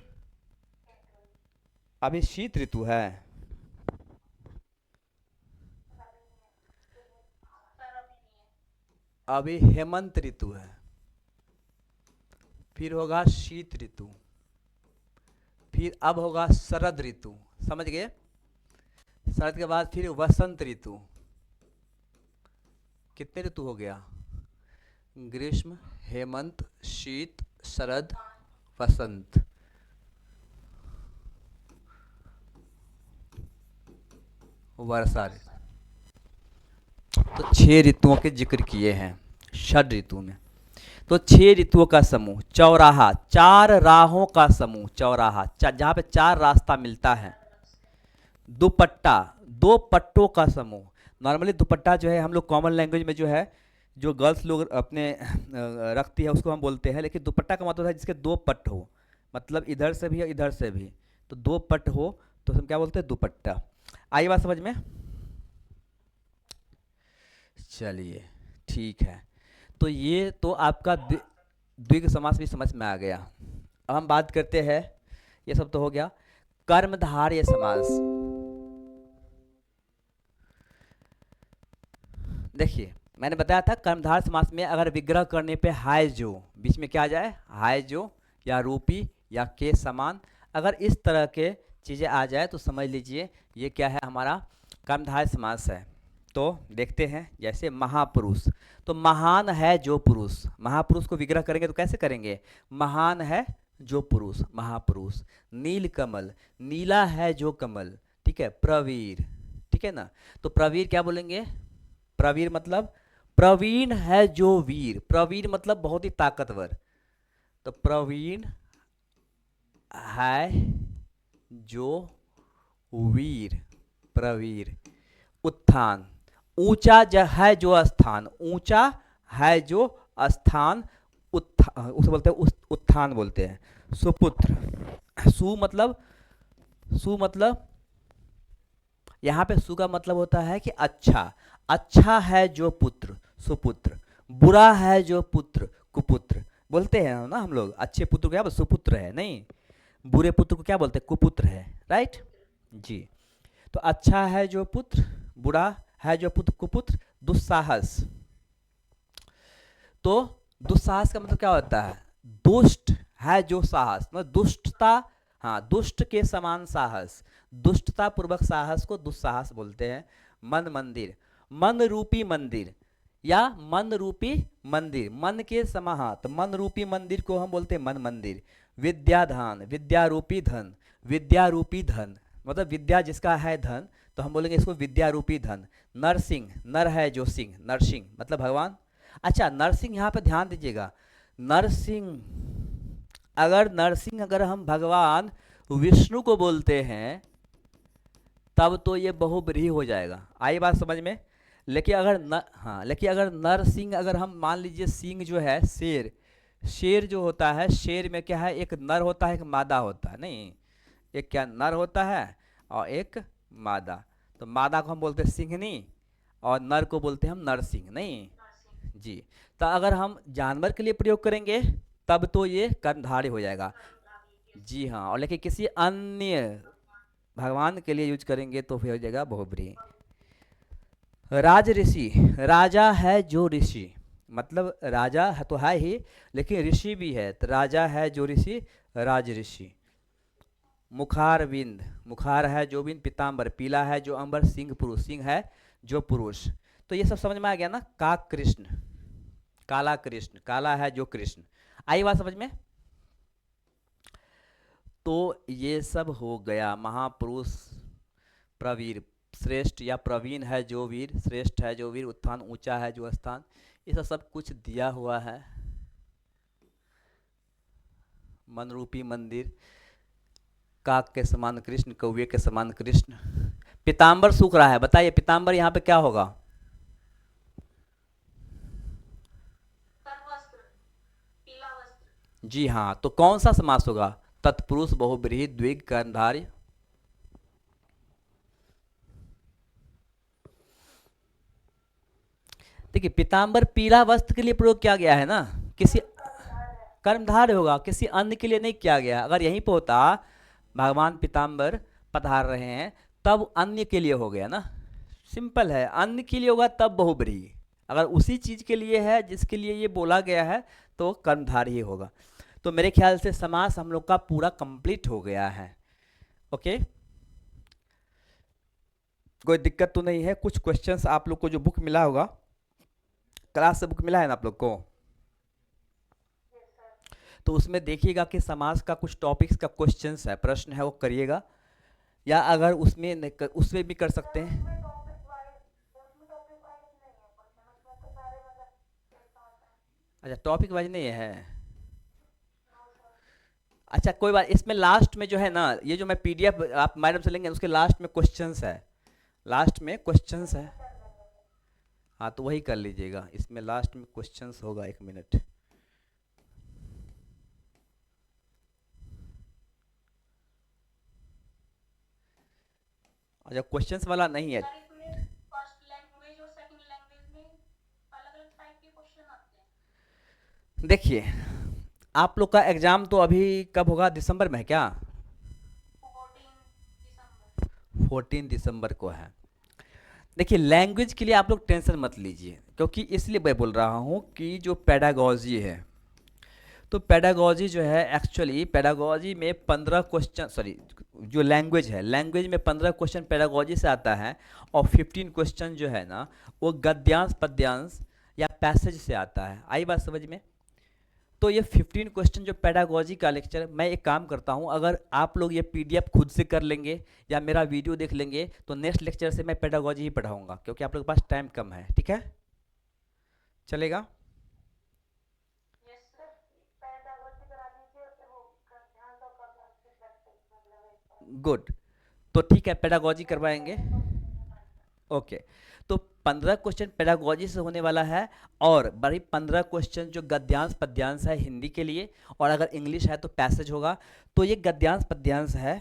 अभी शीत ऋतु है, अभी हेमंत ऋतु है, फिर होगा शीत ऋतु, फिर अब होगा शरद ऋतु, समझ गए, शरद के बाद फिर वसंत ऋतु। कितने ऋतु हो गया, ग्रीष्म, हेमंत, शीत, शरद, वसंत। वर्षा ऋतु। तो 6 ऋतुओं के जिक्र किए हैं षड ऋतु में। तो 6 ऋतुओं का समूह। चौराहा 4 राहों का समूह, चौराहा जहाँ पे 4 रास्ता मिलता है। दुपट्टा 2 पट्टों का समूह। नॉर्मली दुपट्टा जो है हम लोग कॉमन लैंग्वेज में जो है, जो गर्ल्स लोग अपने रखती है उसको हम बोलते हैं, लेकिन दुपट्टा का मतलब है जिसके 2 पट्ट हो, मतलब इधर से भी और इधर से भी, तो 2 पट्ट हो तो हम क्या बोलते हैं, दुपट्टा। आई बात समझ में? चलिए ठीक है, तो ये तो आपका द्विग समास भी समझ में आ गया। अब हम बात करते हैं, ये सब तो हो गया, कर्मधारय समास। देखिए, मैंने बताया था कर्मधारय समास में अगर विग्रह करने पे हाय जो, बीच में क्या आ जाए, हाय जो या रूपी या के समान, अगर इस तरह के चीज़ें आ जाए तो समझ लीजिए ये क्या है, हमारा कर्मधारय समास है। तो देखते हैं, जैसे महापुरुष, तो महान है जो पुरुष, महापुरुष को विग्रह करेंगे तो कैसे करेंगे, महान है जो पुरुष, महापुरुष। नीलकमल, नीला है जो कमल, ठीक है, प्रवीर, ठीक है ना, तो प्रवीर क्या बोलेंगे, प्रवीर मतलब प्रवीण है जो वीर, प्रवीण मतलब बहुत ही ताकतवर, तो प्रवीण है जो वीर, प्रवीर। उत्थान, ऊंचा है जो स्थान, ऊंचा है जो स्थान, उसे बोलते हैं उत्थान बोलते हैं। सुपुत्र, सु मतलब यहाँ पे सु का मतलब होता है कि अच्छा, अच्छा है जो पुत्र, सुपुत्र। बुरा है जो पुत्र, कुपुत्र। बोलते हैं ना हम लोग, अच्छे पुत्र को क्या बोलते, सुपुत्र है, नहीं बुरे पुत्र को क्या बोलते हैं, कुपुत्र है, राइट जी। तो अच्छा है जो पुत्र, बुरा है जो पुत्र, कुपुत्र। दुस्साहस, तो दुस्साहस का मतलब क्या होता है, दुष्ट है जो साहस, मतलब दुष्टता, हाँ दुष्ट के समान साहस, दुष्टता पूर्वक साहस को दुस्साहस बोलते हैं। मन मंदिर, मन रूपी मंदिर या मन रूपी मंदिर, मन के समा, हाँ तो मन रूपी मंदिर को हम बोलते हैं मन मंदिर। विद्याधान, विद्या रूपी धन, विद्या रूपी धन मतलब विद्या जिसका है धन, तो हम बोलेंगे इसको विद्या रूपी धन। नरसिंह, नर है जो सिंह, नरसिंह मतलब भगवान। अच्छा नरसिंह यहाँ पे ध्यान दीजिएगा, नरसिंह, अगर नरसिंह अगर हम भगवान विष्णु को बोलते हैं तब तो ये बहुब्रीहि हो जाएगा, आई बात समझ में। लेकिन अगर हाँ लेकिन अगर नरसिंह अगर हम मान लीजिए, सिंह जो है शेर, शेर जो होता है, शेर में क्या है, एक नर होता है एक मादा होता है, नहीं एक क्या नर होता है और एक मादा। तो मादा को हम बोलते हैं सिंहनी और नर को बोलते हैं हम नरसिंह, नहीं जी। तो अगर हम जानवर के लिए प्रयोग करेंगे तब तो ये कर्णधारी हो जाएगा जी हाँ, और लेकिन किसी अन्य भगवान के लिए यूज करेंगे तो फिर हो जाएगा बहुब्रीहि। राज ऋषि, राजा है जो ऋषि, मतलब राजा है तो है ही लेकिन ऋषि भी है, तो राजा है जो ऋषि, राज ऋषि। मुखार बिंद, मुखार है जो बिंद, पीताम्बर पीला है जो अंबर, सिंह पुरुष, सिंह है जो पुरुष। तो ये सब समझ में आ गया ना। काक कृष्ण, काला कृष्ण, काला है जो कृष्ण, आई बात समझ में। तो ये सब हो गया महापुरुष, प्रवीर श्रेष्ठ या प्रवीण है जो वीर, श्रेष्ठ है जो वीर, उत्थान ऊंचा है जो स्थान, ये सब कुछ दिया हुआ है। मन रूपी मंदिर, काक के समान कृष्ण, कौवे के समान कृष्ण। पीताम्बर सूख रहा है, बताइए पीताम्बर यहाँ पे क्या होगा, जी हाँ, तो कौन सा समास होगा, तत्पुरुष बहुब्रीहि द्विग कर्णधार्य। देखिए पीताम्बर पीला वस्त्र के लिए प्रयोग किया गया है ना, किसी कर्मधारय होगा, किसी अन्य के लिए नहीं किया गया। अगर यहीं पे होता भगवान पीताम्बर पधार रहे हैं तब अन्य के लिए हो गया ना, सिंपल है, अन्य के लिए होगा तब बहुब्रीहि। अगर उसी चीज के लिए है जिसके लिए ये बोला गया है तो कर्मधारय ही होगा। तो मेरे ख्याल से समास हम लोग का पूरा कंप्लीट हो गया है। ओके, कोई दिक्कत तो नहीं है। कुछ क्वेश्चंस आप लोग को जो बुक मिला होगा, क्लास से बुक मिला है ना आप लोग को, तो उसमें देखिएगा कि समास का कुछ टॉपिक्स का क्वेश्चंस है, प्रश्न है, वो करिएगा, या अगर उसमें भी कर सकते हैं। अच्छा टॉपिक वाइज नहीं है, अच्छा कोई बात, इसमें लास्ट में जो है ना, ये जो मैं पीडीएफ आप मैडम से लेंगे उसके लास्ट में क्वेश्चंस है, लास्ट में क्वेश्चंस है, हाँ तो वही कर लीजिएगा, इसमें लास्ट में क्वेश्चंस होगा, एक मिनट। अच्छा क्वेश्चंस वाला नहीं है, देखिए आप लोग का एग्जाम तो अभी कब होगा, दिसंबर में है क्या, 14 दिसंबर को है। देखिए लैंग्वेज के लिए आप लोग टेंशन मत लीजिए, क्योंकि इसलिए मैं बोल रहा हूँ कि जो पेडागोजी है, तो पेडागोजी जो है एक्चुअली पेडागोजी में 15 क्वेश्चन, सॉरी जो लैंग्वेज है, लैंग्वेज में 15 क्वेश्चन पेडागोजी से आता है, और 15 क्वेश्चन जो है ना वो गद्यांश पद्यांश या पैसेज से आता है, आई बात समझ में। तो ये 15 क्वेश्चन जो पेडागोजी का लेक्चर, मैं एक काम करता हूँ, अगर आप लोग ये पीडीएफ खुद से कर लेंगे या मेरा वीडियो देख लेंगे तो नेक्स्ट लेक्चर से मैं पेडागोजी ही पढ़ाऊँगा, क्योंकि आप लोग के पास टाइम कम है, ठीक है, चलेगा। गुड, तो ठीक है पेडागोजी करवाएंगे। ओके। तो 15 क्वेश्चन पेडागोजी से होने वाला है, और बड़ी 15 क्वेश्चन जो गद्यांश पद्यांश है हिंदी के लिए, और अगर इंग्लिश है तो पैसेज होगा। तो ये गद्यांश पद्यांश है,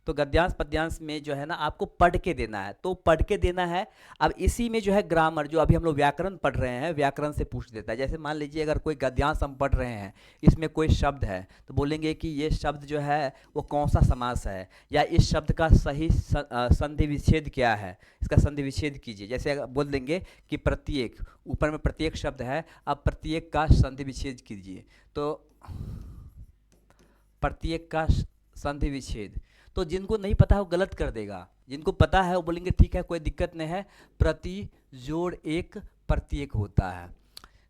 तो गद्यांश पद्यांश में जो है ना आपको पढ़ के देना है, तो पढ़ के देना है। अब इसी में जो है ग्रामर, जो अभी हम लोग व्याकरण पढ़ रहे हैं, व्याकरण से पूछ देता है। जैसे मान लीजिए अगर कोई गद्यांश हम पढ़ रहे हैं, इसमें कोई शब्द है, तो बोलेंगे कि ये शब्द जो है वो कौन सा समास है, या इस शब्द का सही संधि विच्छेद क्या है, इसका संधि विच्छेद कीजिए। जैसे अगर बोल देंगे कि प्रत्येक, ऊपर में प्रत्येक शब्द है, अब प्रत्येक का संधि विच्छेद कीजिए, तो प्रत्येक का संधि विच्छेद। तो जिनको नहीं पता है वो गलत कर देगा, जिनको पता है वो बोलेंगे ठीक है कोई दिक्कत नहीं है, प्रति जोड़ एक प्रत्येक होता है।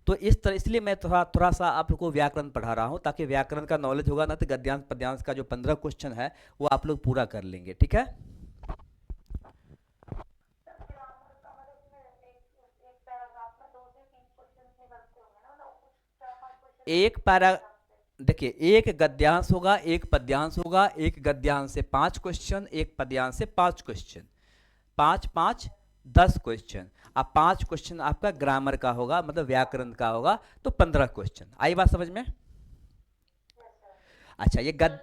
तो इस तरह, इसलिए मैं थोड़ा थोड़ा सा आप लोग को व्याकरण पढ़ा रहा हूँ, ताकि व्याकरण का नॉलेज होगा ना, तो गद्यांश पद्यांश का जो 15 क्वेश्चन है वो आप लोग पूरा कर लेंगे, ठीक है। एक पैरा देखिए, एक गद्यांश होगा, एक पद्यांश होगा, एक गद्यांश से 5 क्वेश्चन, एक पद्यांश से 5 क्वेश्चन, 5 5 10 क्वेश्चन। अब 5 क्वेश्चन आपका ग्रामर का होगा, मतलब व्याकरण का होगा, तो 15 क्वेश्चन। आई बात समझ में? अच्छा, ये गद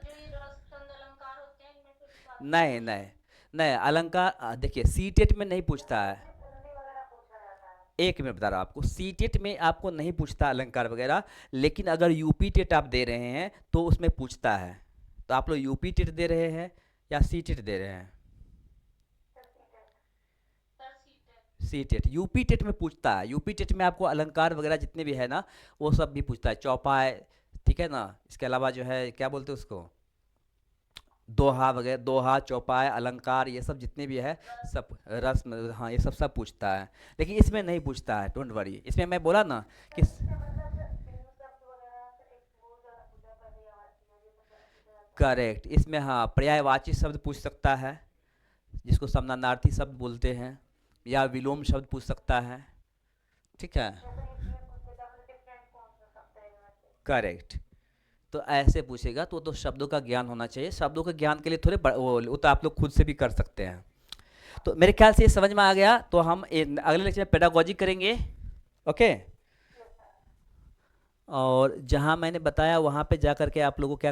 नहीं नहीं नहीं, अलंकार देखिए सी टेट में नहीं पूछता है। एक मैं बता रहा हूँ आपको, सी टेट में आपको नहीं पूछता अलंकार वगैरह, लेकिन अगर यूपी टेट आप दे रहे हैं तो उसमें पूछता है। तो आप लोग यूपी टेट दे रहे हैं या सी टेट दे रहे हैं? सी टेट, यूपी टेट में पूछता है। यूपी टेट में आपको अलंकार वगैरह जितने भी है ना, वो सब भी पूछता है, चौपाई, ठीक है ना। इसके अलावा जो है क्या बोलते हैं उसको, दोहा वगैरह, दोहा चौपाई अलंकार, ये सब जितने भी है सब, रस्म, हाँ ये सब सब पूछता है। लेकिन इसमें नहीं पूछता है, डोंट वरी। इसमें मैं बोला ना कि करेक्ट, इसमें हाँ पर्यायवाची शब्द पूछ सकता है, जिसको समानार्थी शब्द बोलते हैं, या विलोम शब्द पूछ सकता है, ठीक है। करेक्ट। तो ऐसे पूछेगा, तो शब्दों का ज्ञान होना चाहिए। शब्दों के ज्ञान के लिए थोड़े वो तो आप लोग खुद से भी कर सकते हैं। तो मेरे ख्याल से ये समझ में आ गया। तो हम अगले लेक्चर में पेडागोजी करेंगे, ओके। और जहाँ मैंने बताया वहाँ पे जा करके आप लोगों को क्या